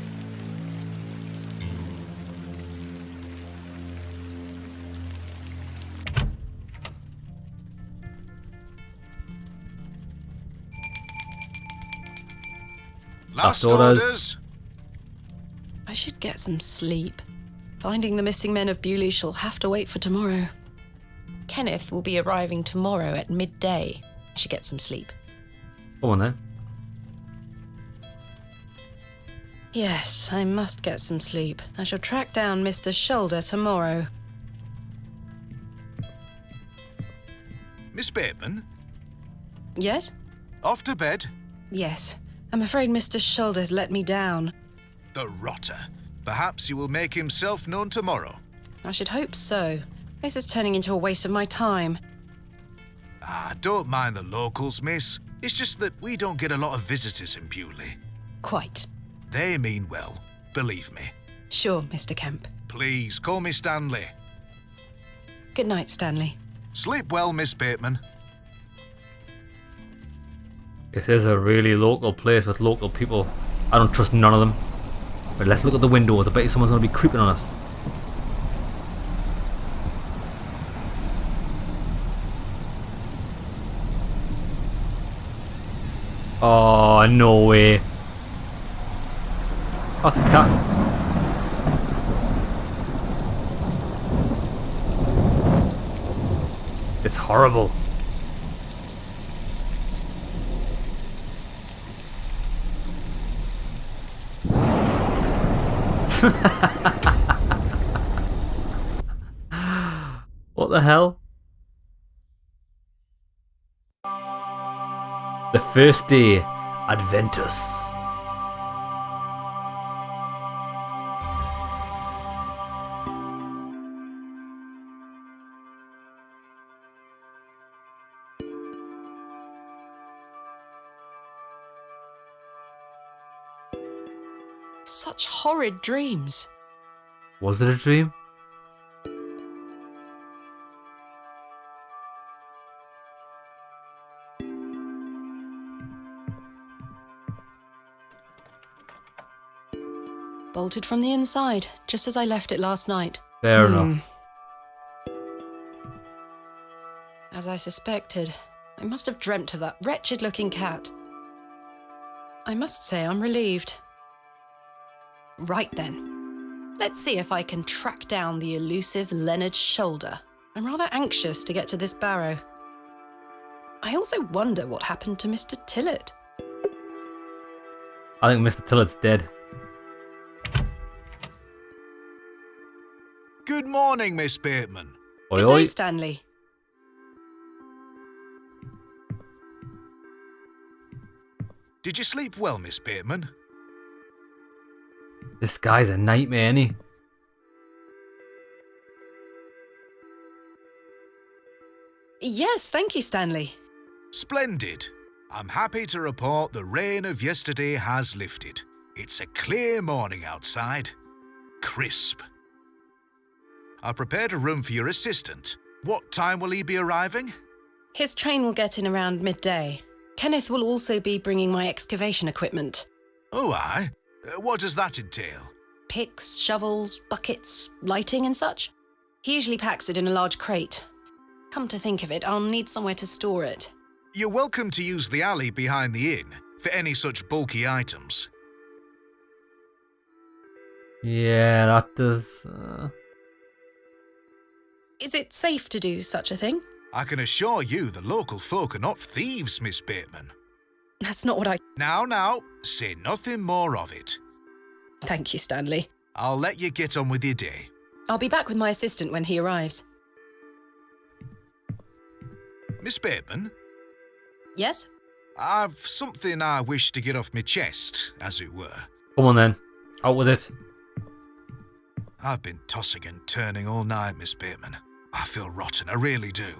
Speaker 6: Last orders.
Speaker 3: I should get some sleep. Finding the missing men of Bewley shall have to wait for tomorrow. Kenneth will be arriving tomorrow at midday. I should get some sleep.
Speaker 1: Come on then.
Speaker 3: Yes, I must get some sleep. I shall track down Mr. Shoulder tomorrow.
Speaker 6: Miss Bateman,
Speaker 3: Yes?
Speaker 6: off to bed.
Speaker 3: Yes. I'm afraid Mr. Shoulder's let me down.
Speaker 6: The rotter. Perhaps he will make himself known tomorrow.
Speaker 3: I should hope so. This is turning into a waste of my time.
Speaker 6: Ah, don't mind the locals, miss. It's just that we don't get a lot of visitors in Bewley.
Speaker 3: Quite.
Speaker 6: They mean well, believe me.
Speaker 3: Sure, Mr. Kemp.
Speaker 6: Please, call me Stanley.
Speaker 3: Good night, Stanley.
Speaker 6: Sleep well, Miss Bateman.
Speaker 1: This is a really local place with local people. I don't trust none of them. But let's look at the windows. I bet you someone's going to be creeping on us. Oh, no way. That's a cat. It's horrible. What the hell? The first day, Adventus.
Speaker 3: Such horrid dreams.
Speaker 1: Was it a dream?
Speaker 3: Bolted from the inside, just as I left it last night.
Speaker 1: Fair enough.
Speaker 3: As I suspected, I must have dreamt of that wretched-looking cat. I must say I'm relieved. Right then. Let's see if I can track down the elusive Leonard Shoulder. I'm rather anxious to get to this barrow. I also wonder what happened to Mr. Tillett.
Speaker 1: I think Mr. Tillett's dead.
Speaker 6: Good morning, Miss Bateman.
Speaker 1: Oi,
Speaker 3: Good
Speaker 1: oi.
Speaker 3: day, Stanley.
Speaker 6: Did you sleep well, Miss Bateman?
Speaker 1: This guy's a nightmare, ain't he?
Speaker 3: Yes, thank you, Stanley.
Speaker 6: Splendid. I'm happy to report the rain of yesterday has lifted. It's a clear morning outside. Crisp. I've prepared a room for your assistant. What time will he be arriving?
Speaker 3: His train will get in around midday. Kenneth will also be bringing my excavation equipment.
Speaker 6: Oh, aye. What does that entail?
Speaker 3: Picks, shovels, buckets, lighting and such. He usually packs it in a large crate. Come to think of it, I'll need somewhere to store it.
Speaker 6: You're welcome to use the alley behind the inn for any such bulky items.
Speaker 1: Yeah, that does...
Speaker 3: Is it safe to do such a thing?
Speaker 6: I can assure you the local folk are not thieves, Miss Bateman.
Speaker 3: That's not what I...
Speaker 6: Now, say nothing more of it.
Speaker 3: Thank you, Stanley.
Speaker 6: I'll let you get on with your day.
Speaker 3: I'll be back with my assistant when he arrives.
Speaker 6: Miss Bateman,
Speaker 3: Yes?
Speaker 6: I've something I wish to get off my chest, as it were.
Speaker 1: Come on then. Out with it.
Speaker 6: I've been tossing and turning all night, Miss Bateman. I feel rotten, I really do.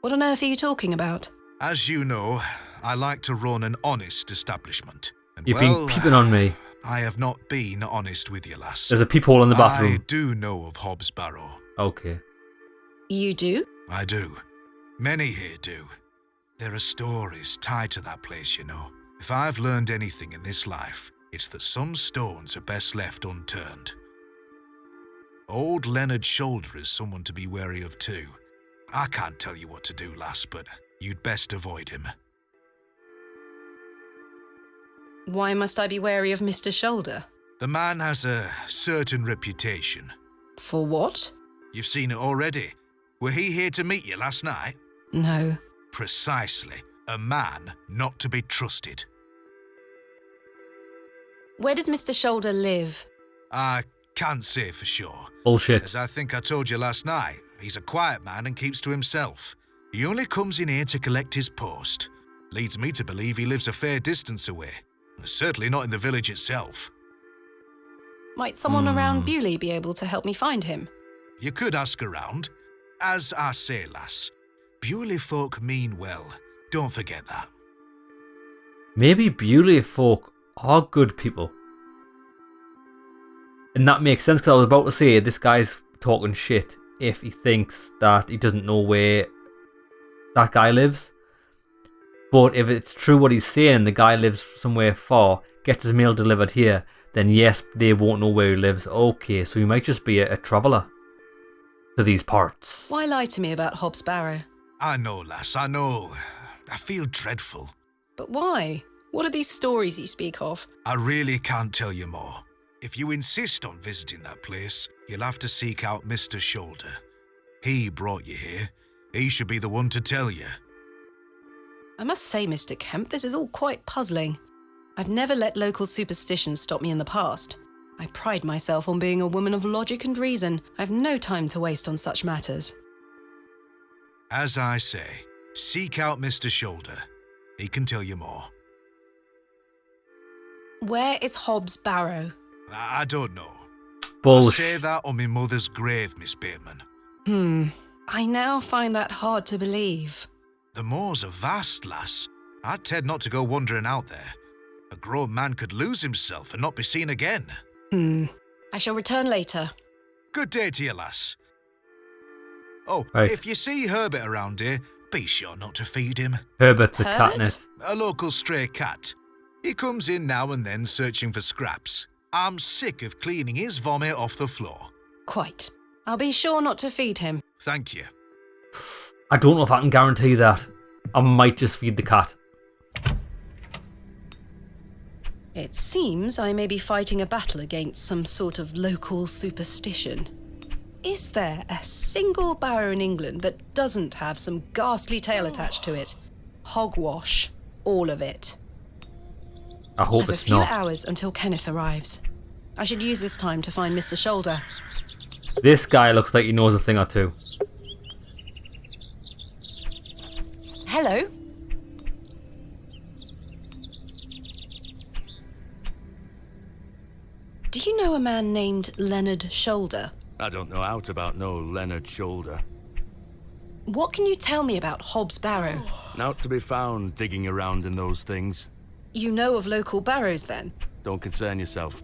Speaker 3: What on earth are you talking about?
Speaker 6: As you know, I like to run an honest establishment. And
Speaker 1: You've been peeping on me.
Speaker 6: I have not been honest with you, lass.
Speaker 1: There's a peephole in the
Speaker 6: I
Speaker 1: bathroom.
Speaker 6: do know of Hob's Barrow.
Speaker 1: Okay.
Speaker 3: You do?
Speaker 6: I do. Many here do. There are stories tied to that place, you know. If I've learned anything in this life, it's that some stones are best left unturned. Old Leonard Shoulder is someone to be wary of too. I can't tell you what to do, lass, but you'd best avoid him.
Speaker 3: Why must I be wary of Mr. Shoulder?
Speaker 6: The man has a certain reputation.
Speaker 3: For what?
Speaker 6: You've seen it already. Were he here to meet you last night?
Speaker 3: No.
Speaker 6: Precisely. A man not to be trusted.
Speaker 3: Where does Mr. Shoulder live?
Speaker 6: I can't say for sure.
Speaker 1: Bullshit.
Speaker 6: As I think I told you last night, he's a quiet man and keeps to himself. He only comes in here to collect his post. Leads me to believe he lives a fair distance away. Certainly not in the village itself.
Speaker 3: Might someone around Bewley be able to help me find him?
Speaker 6: You could ask around. As I say, lass, Bewley folk mean well. Don't forget that.
Speaker 1: Maybe Bewley folk are good people. And that makes sense, because I was about to say this guy's talking shit if he thinks that he doesn't know where that guy lives. But if it's true what he's saying, the guy lives somewhere far, gets his mail delivered here, then yes, they won't know where he lives. Okay, so he might just be a traveller to these parts.
Speaker 3: Why lie to me about Hobbs Barrow?
Speaker 6: I know, lass, I know. I feel dreadful.
Speaker 3: But why? What are these stories you speak of?
Speaker 6: I really can't tell you more. If you insist on visiting that place, you'll have to seek out Mr. Shoulder. He brought you here. He should be the one to tell you.
Speaker 3: I must say, Mr. Kemp, this is all quite puzzling. I've never let local superstitions stop me in the past. I pride myself on being a woman of logic and reason. I've no time to waste on such matters.
Speaker 6: As I say, seek out Mr. Shoulder. He can tell you more.
Speaker 3: Where is Hobbs Barrow?
Speaker 6: I don't know.
Speaker 1: Bullshit.
Speaker 6: I say that on my mother's grave, Miss Bateman.
Speaker 3: I now find that hard to believe.
Speaker 6: The moors are vast, lass. I'd tend not to go wandering out there. A grown man could lose himself and not be seen again.
Speaker 3: I shall return later.
Speaker 6: Good day to you, lass. Oh,
Speaker 1: Right.
Speaker 6: if you see Herbert around here, be sure not to feed him.
Speaker 1: Herbert's a
Speaker 3: Herbert?
Speaker 1: catnip.
Speaker 6: A local stray cat. He comes in now and then searching for scraps. I'm sick of cleaning his vomit off the floor.
Speaker 3: Quite. I'll be sure not to feed him.
Speaker 6: Thank you.
Speaker 1: I don't know if I can guarantee that. I might just feed the cat.
Speaker 3: It seems I may be fighting a battle against some sort of local superstition. Is there a single barrow in England that doesn't have some ghastly tale attached to it? Hogwash. All of it.
Speaker 1: I
Speaker 3: I
Speaker 1: hope
Speaker 3: have a
Speaker 1: it's
Speaker 3: few
Speaker 1: not.
Speaker 3: hours until Kenneth arrives. I should use this time to find Mr. Shoulder.
Speaker 1: This guy looks like he knows a thing or two.
Speaker 3: Hello? Do you know a man named Leonard Shoulder?
Speaker 9: I don't know out about no Leonard Shoulder.
Speaker 3: What can you tell me about Hobbs Barrow?
Speaker 9: Not to be found digging around in those things.
Speaker 3: You know of local barrows, then?
Speaker 9: Don't concern yourself.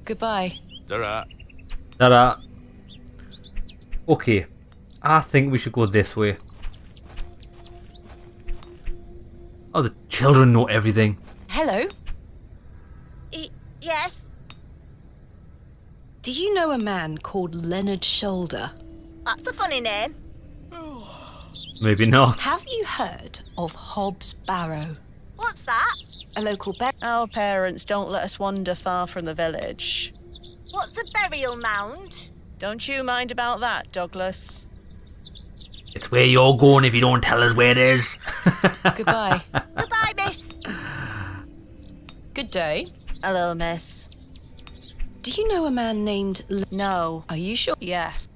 Speaker 3: Goodbye.
Speaker 9: Ta-ra.
Speaker 1: Ta-da. Okay. I think we should go this way. Oh, the children know everything.
Speaker 3: Hello?
Speaker 4: Yes?
Speaker 3: Do you know a man called Leonard Shoulder?
Speaker 4: That's a funny name.
Speaker 1: Maybe not.
Speaker 3: Have you heard of Hobbs Barrow?
Speaker 4: What's that?
Speaker 3: A local barrow?
Speaker 10: Our parents don't let us wander far from the village.
Speaker 4: What's a burial mound?
Speaker 10: Don't you mind about that, Douglas?
Speaker 1: It's where you're going if you don't tell us where it is.
Speaker 3: Goodbye.
Speaker 4: Goodbye, miss.
Speaker 3: Good day.
Speaker 10: Hello, miss.
Speaker 3: Do you know a man named
Speaker 10: No.
Speaker 3: Are you sure?
Speaker 10: Yes.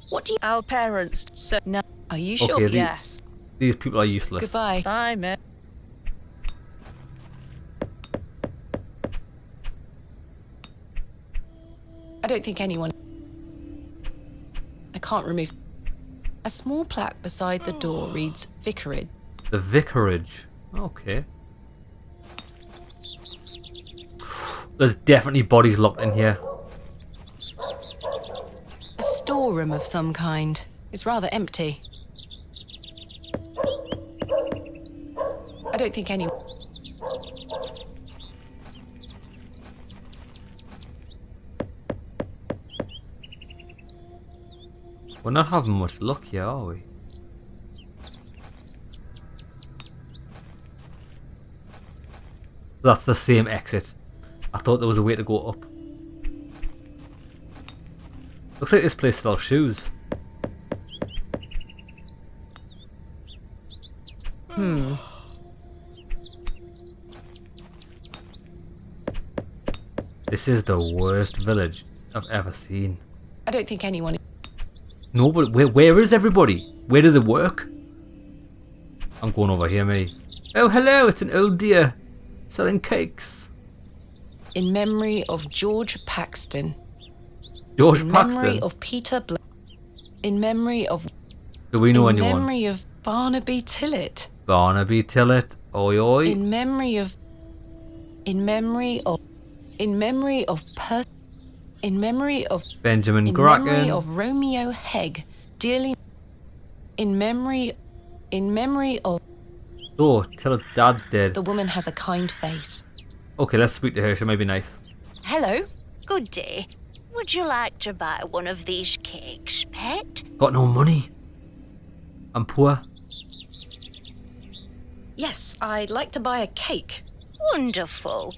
Speaker 3: What do you...
Speaker 10: Our parents said no.
Speaker 3: Are you sure?
Speaker 1: Okay,
Speaker 10: Yes.
Speaker 1: These people are useless.
Speaker 3: Goodbye.
Speaker 10: Bye, miss.
Speaker 3: I don't think anyone... I can't remove... A small plaque beside the door reads Vicarage.
Speaker 1: The vicarage. Okay. There's definitely bodies locked in here.
Speaker 3: A storeroom of some kind. It's rather empty. I don't think anyone...
Speaker 1: We're not having much luck here, are we? That's the same exit. I thought there was a way to go up. Looks like this place sells shoes. This is the worst village I've ever seen.
Speaker 3: I don't think anyone...
Speaker 1: No, but where is everybody? Where do they work? I'm going over here, me. Oh, hello, it's an old dear selling cakes.
Speaker 3: In memory of George Paxton.
Speaker 1: George
Speaker 3: In
Speaker 1: Paxton?
Speaker 3: memory of Peter In memory of...
Speaker 1: Do we know
Speaker 3: in
Speaker 1: anyone?
Speaker 3: memory of Barnaby Tillett.
Speaker 1: Barnaby Tillett. Oi, oi.
Speaker 3: In memory of... In memory of... In memory of In memory of...
Speaker 1: Benjamin
Speaker 3: In
Speaker 1: Gracken.
Speaker 3: memory of Romeo Hegg. Dearly... In memory... In memory of...
Speaker 1: Oh, Tillett's dad's dead.
Speaker 3: The woman has a kind face.
Speaker 1: Okay, let's speak to her. She might be nice.
Speaker 4: Hello. Good day. Would you like to buy one of these cakes, pet?
Speaker 1: Got no money. I'm poor.
Speaker 3: Yes, I'd like to buy a cake.
Speaker 4: Wonderful.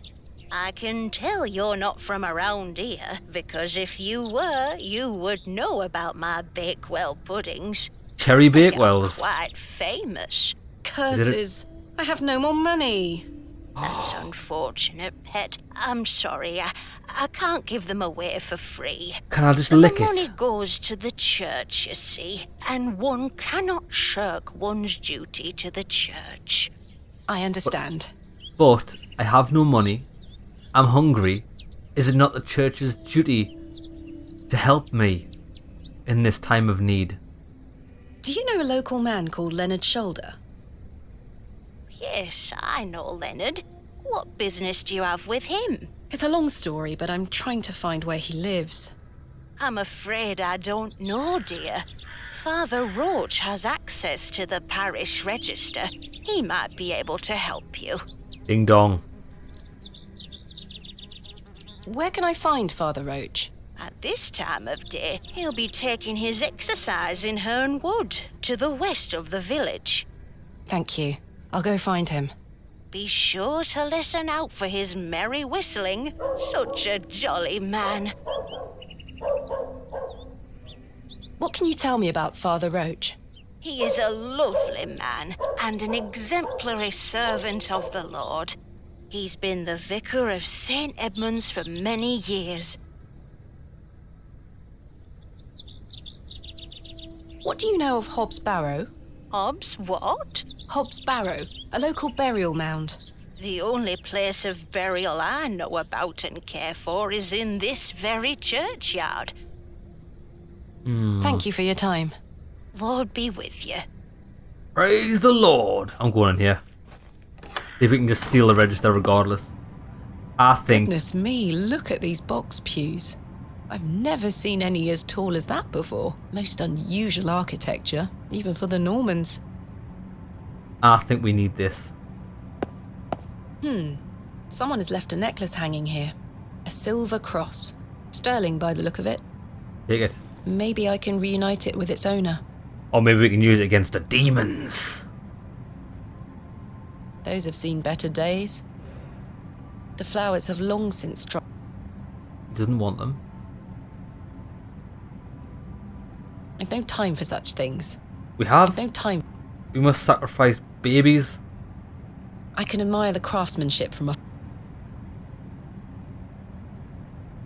Speaker 4: I can tell you're not from around here, because if you were, you would know about my Bakewell puddings.
Speaker 1: Cherry
Speaker 4: They are
Speaker 1: Bakewells.
Speaker 4: quite famous.
Speaker 3: Curses. I have no more money.
Speaker 4: That's unfortunate, pet. I'm sorry. I can't give them away for free.
Speaker 1: Can I just
Speaker 4: The
Speaker 1: lick
Speaker 4: money
Speaker 1: it?
Speaker 4: goes to the church, you see, and one cannot shirk one's duty to the church.
Speaker 3: I understand.
Speaker 1: But I have no money. I'm hungry. Is it not the church's duty to help me in this time of need?
Speaker 3: Do you know a local man called Leonard Shoulder?
Speaker 4: Yes, I know Leonard. What business do you have with him?
Speaker 3: It's a long story, but I'm trying to find where he lives.
Speaker 4: I'm afraid I don't know, dear. Father Roach has access to the parish register. He might be able to help you.
Speaker 1: Ding dong.
Speaker 3: Where can I find Father Roach?
Speaker 4: At this time of day, he'll be taking his exercise in Herne Wood, to the west of the village.
Speaker 3: Thank you. I'll go find him.
Speaker 4: Be sure to listen out for his merry whistling. Such a jolly man.
Speaker 3: What can you tell me about Father Roach?
Speaker 4: He is a lovely man and an exemplary servant of the Lord. He's been the vicar of St. Edmunds for many years.
Speaker 3: What do you know of Hobbs Barrow?
Speaker 4: Hobbs what?
Speaker 3: Hobbs Barrow, a local burial mound.
Speaker 4: The only place of burial I know about and care for is in this very churchyard.
Speaker 3: Thank you for your time.
Speaker 4: Lord be with you.
Speaker 1: Praise the Lord. I'm going in here. See if we can just steal the register regardless. I think...
Speaker 3: Goodness me, look at these box pews. I've never seen any as tall as that before. Most unusual architecture, even for the Normans.
Speaker 1: I think we need this.
Speaker 3: Someone has left a necklace hanging here. A silver cross. Sterling by the look of it.
Speaker 1: Take it.
Speaker 3: Maybe I can reunite it with its owner.
Speaker 1: Or maybe we can use it against the demons.
Speaker 3: Those have seen better days. The flowers have long since dropped.
Speaker 1: He doesn't want them.
Speaker 3: I've no time for such things.
Speaker 1: We
Speaker 3: I've
Speaker 1: have.
Speaker 3: no time.
Speaker 1: We must sacrifice babies.
Speaker 3: I can admire the craftsmanship from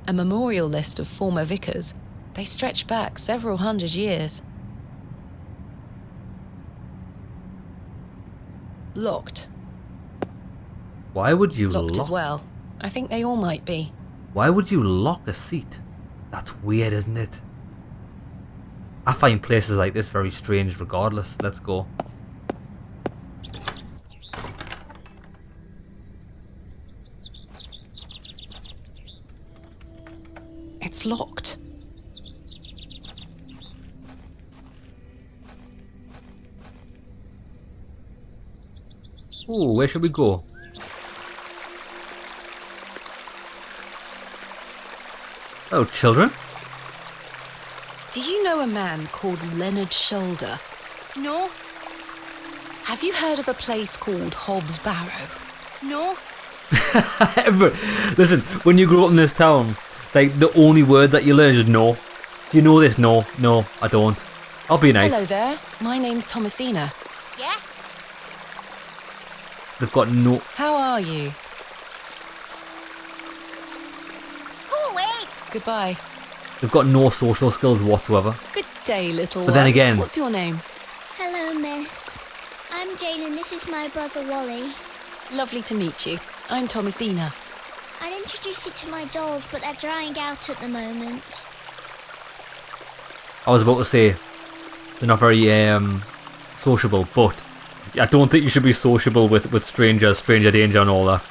Speaker 3: a memorial list of former vicars. They stretch back several hundred years. Locked.
Speaker 1: Why would you
Speaker 3: Locked
Speaker 1: lock...
Speaker 3: as well. I think they all might be.
Speaker 1: Why would you lock a seat? That's weird, isn't it? I find places like this very strange regardless. Let's go.
Speaker 3: It's locked.
Speaker 1: Ooh, where should we go? Oh, children?
Speaker 3: Do you know a man called Leonard Shoulder?
Speaker 4: No,
Speaker 3: Have you heard of a place called Hobbs Barrow?
Speaker 4: no.
Speaker 1: Listen, when you grow up in this town, like, the only word that you learn is no. Do you know this? No, no, I don't. I'll be nice.
Speaker 3: Hello there. My name's Thomasina.
Speaker 7: Yeah?
Speaker 1: They've got no...
Speaker 3: How are you?
Speaker 7: Go away!
Speaker 3: Goodbye.
Speaker 1: They've got no social skills whatsoever.
Speaker 3: Good day, little
Speaker 1: But then
Speaker 3: one.
Speaker 1: again...
Speaker 3: What's your name?
Speaker 11: Hello, miss. I'm Jane and this is my brother Wally.
Speaker 3: Lovely to meet you. I'm Thomasina.
Speaker 11: I'd introduce you to my dolls, but they're drying out at the moment.
Speaker 1: I was about to say, they're not very sociable, but I don't think you should be sociable with strangers, stranger danger and all that.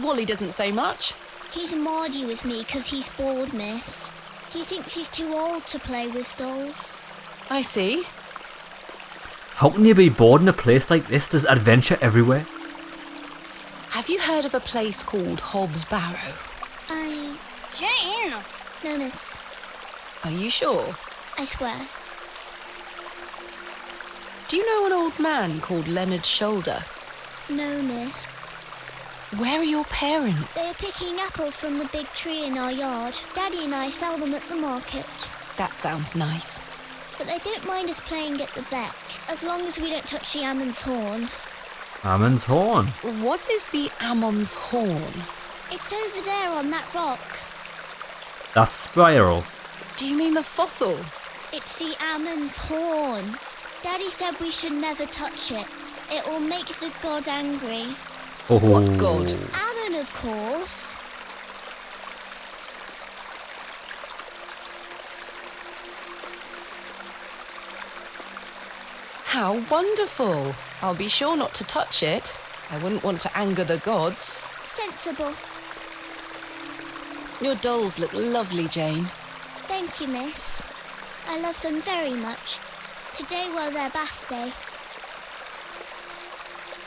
Speaker 3: Wally doesn't say much.
Speaker 11: He's Mardy with me because he's bored, miss. He thinks he's too old to play with dolls.
Speaker 3: I see.
Speaker 1: How can you be bored in a place like this? There's adventure everywhere.
Speaker 3: Have you heard of a place called Hob's Barrow?
Speaker 7: Jane!
Speaker 11: No, miss.
Speaker 3: Are you sure?
Speaker 11: I swear.
Speaker 3: Do you know an old man called Leonard Shoulder?
Speaker 11: No, miss.
Speaker 3: Where are your parents?
Speaker 11: They are picking apples from the big tree in our yard. Daddy and I sell them at the market.
Speaker 3: That sounds nice.
Speaker 11: But they don't mind us playing at the beck, as long as we don't touch the Ammon's horn.
Speaker 1: Ammon's horn?
Speaker 3: What is the Ammon's horn?
Speaker 11: It's over there on that rock.
Speaker 1: That's spiral.
Speaker 3: Do you mean the fossil?
Speaker 11: It's the Ammon's horn. Daddy said we should never touch it. It will make the god angry.
Speaker 1: Oh.
Speaker 3: What god?
Speaker 11: Ammon, of course.
Speaker 3: How wonderful. I'll be sure not to touch it. I wouldn't want to anger the gods.
Speaker 11: Sensible.
Speaker 3: Your dolls look lovely, Jane.
Speaker 11: Thank you, miss. I love them very much. Today was their bath day.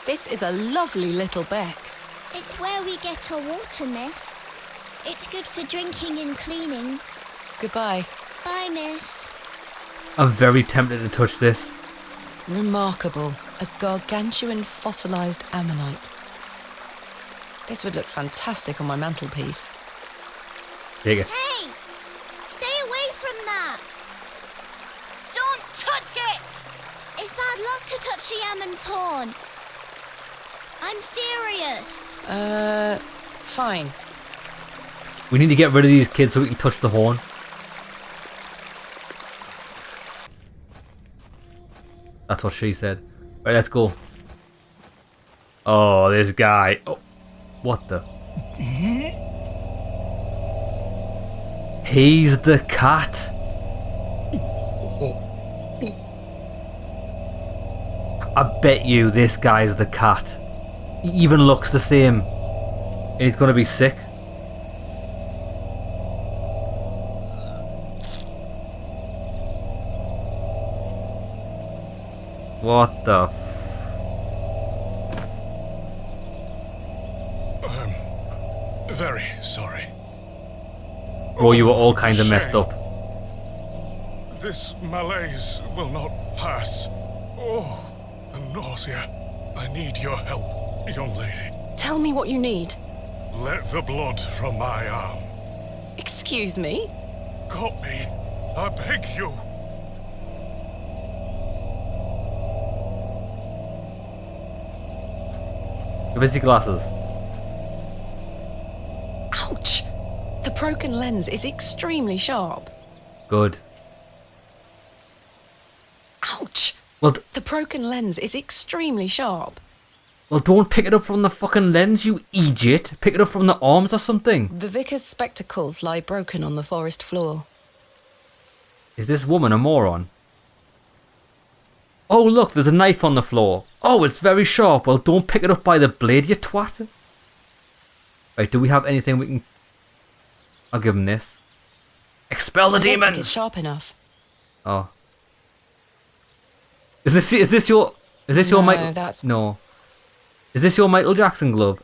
Speaker 3: This is a lovely little beck.
Speaker 11: It's where we get our water, miss. It's good for drinking and cleaning.
Speaker 3: Goodbye.
Speaker 11: Bye, miss.
Speaker 1: I'm very tempted to touch this.
Speaker 3: Remarkable. A gargantuan fossilised ammonite. This would look fantastic on my mantelpiece.
Speaker 1: Take it.
Speaker 11: Hey! Stay away from that!
Speaker 7: Don't touch it!
Speaker 11: It's bad luck to touch the Ammon's horn. I'm serious.
Speaker 3: Fine.
Speaker 1: We need to get rid of these kids so we can touch the horn. That's what she said. Right, let's go. Oh, this guy. Oh, what the? He's the cat. I bet you this guy's the cat. He even looks the same. And he's gonna be sick. What the?
Speaker 2: Very sorry.
Speaker 1: Bro, you were all kinds of messed
Speaker 2: Shame.
Speaker 1: up.
Speaker 2: This malaise will not pass. Oh, the nausea. I need your help, young lady.
Speaker 3: Tell me what you need.
Speaker 2: Let the blood from my arm.
Speaker 3: Excuse me?
Speaker 2: Got me. I beg you.
Speaker 1: Give us your glasses.
Speaker 3: Ouch! The broken lens is extremely sharp.
Speaker 1: Good.
Speaker 3: Ouch!
Speaker 1: Well,
Speaker 3: The broken lens is extremely sharp.
Speaker 1: well, don't pick it up from the fucking lens, you idiot. Pick it up from the arms or something.
Speaker 3: The vicar's spectacles lie broken on the forest floor.
Speaker 1: Is this woman a moron? Oh, look, there's a knife on the floor. Oh, it's very sharp. Well, don't pick it up by the blade, you twat. Right, do we have anything we can... I'll give him this. Expel the
Speaker 3: I don't think
Speaker 1: demons!
Speaker 3: it's sharp enough.
Speaker 1: Oh. Is this your... Is this your
Speaker 3: No,
Speaker 1: Michael...
Speaker 3: that's-
Speaker 1: No. Is this your Michael Jackson glove?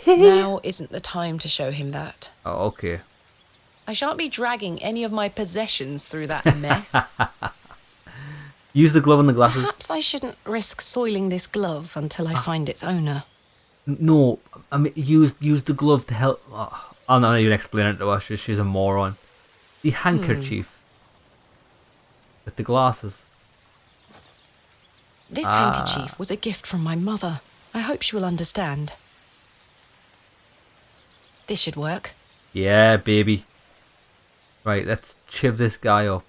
Speaker 3: Now isn't the time to show him that.
Speaker 1: Oh, okay.
Speaker 3: I shan't be dragging any of my possessions through that mess.
Speaker 1: Use the glove and the glasses.
Speaker 3: Perhaps I shouldn't risk soiling this glove until I find its owner.
Speaker 1: No, I mean, use the glove to help. Oh, I'm not even explaining it to her. She's a moron. The handkerchief. With the glasses.
Speaker 3: This handkerchief was a gift from my mother. I hope she will understand. This should work.
Speaker 1: Yeah, baby. Right, let's chip this guy up.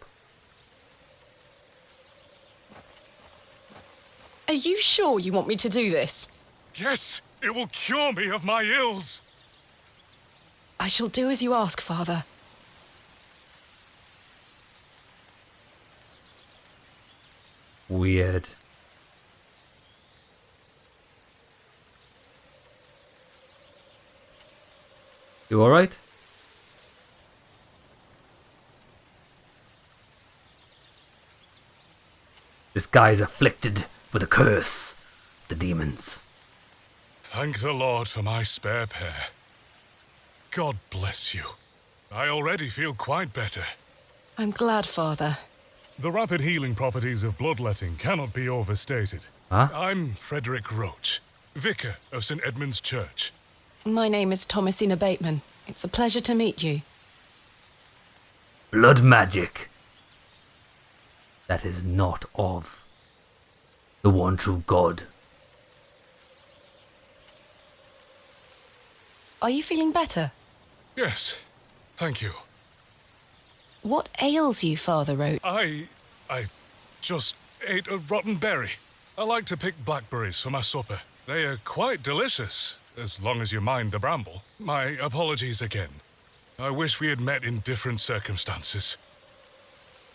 Speaker 3: Are you sure you want me to do this?
Speaker 2: Yes, it will cure me of my ills.
Speaker 3: I shall do as you ask, Father.
Speaker 1: Weird. You alright? This guy's afflicted with a curse. The demons.
Speaker 2: Thank the Lord for my spare pair. God bless you. I already feel quite better.
Speaker 3: I'm glad, Father.
Speaker 2: The rapid healing properties of bloodletting cannot be overstated.
Speaker 1: Huh?
Speaker 2: I'm Frederick Roach, vicar of St. Edmund's Church.
Speaker 3: My name is Thomasina Bateman. It's a pleasure to meet you.
Speaker 1: Blood magic. That is not of the one true God.
Speaker 3: Are you feeling better?
Speaker 2: Yes, thank you.
Speaker 3: What ails you, Father Roach?
Speaker 2: I just ate a rotten berry. I like to pick blackberries for my supper. They are quite delicious, as long as you mind the bramble. My apologies again. I wish we had met in different circumstances.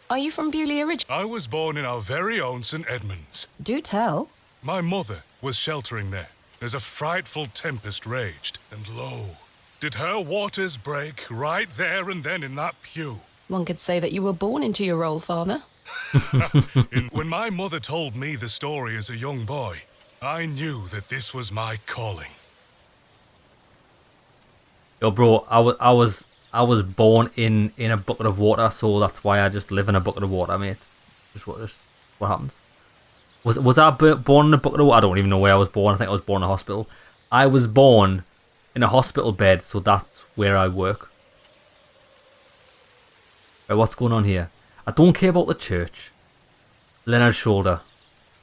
Speaker 3: Are you from Bewley originally?
Speaker 2: I was born in our very own St. Edmunds.
Speaker 3: Do tell.
Speaker 2: My mother was sheltering there as a frightful tempest raged, and lo, did her waters break right there and then in that pew.
Speaker 3: One could say that you were born into your role, Father.
Speaker 2: When my mother told me the story as a young boy, I knew that this was my calling.
Speaker 1: Yo, bro, I was born in a bucket of water, so that's why I just live in a bucket of water, mate. Just what happens. Was I born in a bucket of water? I don't even know where I was born. I think I was born in a hospital. I was born in a hospital bed, so that's where I work. Right, what's going on here? I don't care about the church. Leonard's shoulder.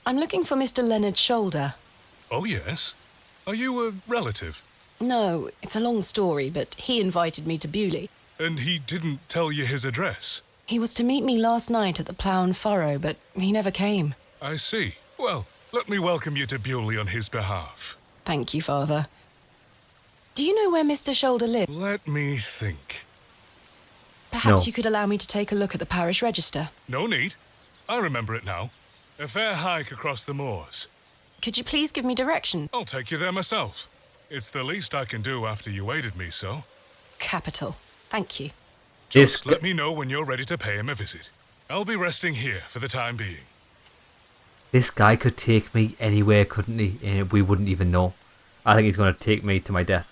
Speaker 3: I'm looking for Mr. Leonard Shoulder.
Speaker 2: Oh, yes? Are you a relative?
Speaker 3: No, it's a long story, but he invited me to Bewley.
Speaker 2: And he didn't tell you his address?
Speaker 3: He was to meet me last night at the Plough and Furrow, but he never came.
Speaker 2: I see. Well, let me welcome you to Bewley on his behalf.
Speaker 3: Thank you, Father. Do you know where Mr. Shoulder lives?
Speaker 2: Let me think.
Speaker 3: Perhaps
Speaker 1: No.
Speaker 3: you could allow me to take a look at the parish register.
Speaker 2: No need. I remember it now. A fair hike across the moors.
Speaker 3: Could you please give me direction?
Speaker 2: I'll take you there myself. It's the least I can do after you aided me so.
Speaker 3: Capital. Thank you.
Speaker 2: Just let me know when you're ready to pay him a visit. I'll be resting here for the time being.
Speaker 1: This guy could take me anywhere, couldn't he? And we wouldn't even know. I think he's going to take me to my death.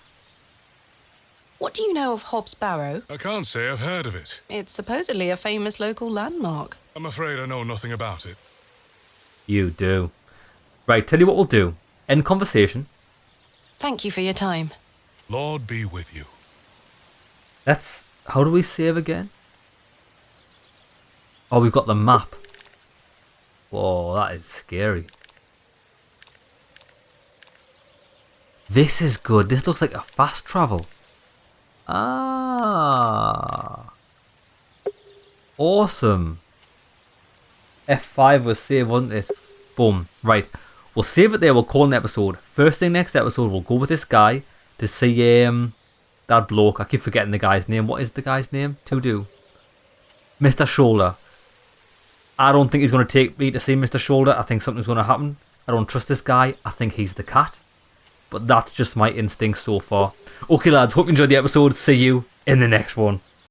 Speaker 3: What do you know of Hob's Barrow?
Speaker 2: I can't say I've heard of it.
Speaker 3: It's supposedly a famous local landmark.
Speaker 2: I'm afraid I know nothing about it.
Speaker 1: You do. Right, tell you what we'll do. End conversation.
Speaker 3: Thank you for your time.
Speaker 2: Lord be with you.
Speaker 1: Let's... How do we save again? Oh, we've got the map. Whoa, that is scary. This is good. This looks like a fast travel. Ah. Awesome. F5 was save, wasn't it? Boom. Right. We'll save it there. We'll call an episode. First thing next episode, we'll go with this guy to see that bloke. I keep forgetting the guy's name. What is the guy's name? To do. Mr. Shoulder. I don't think he's going to take me to see Mr. Shoulder. I think something's going to happen. I don't trust this guy. I think he's the cat. But that's just my instinct so far. Okay, lads. Hope you enjoyed the episode. See you in the next one.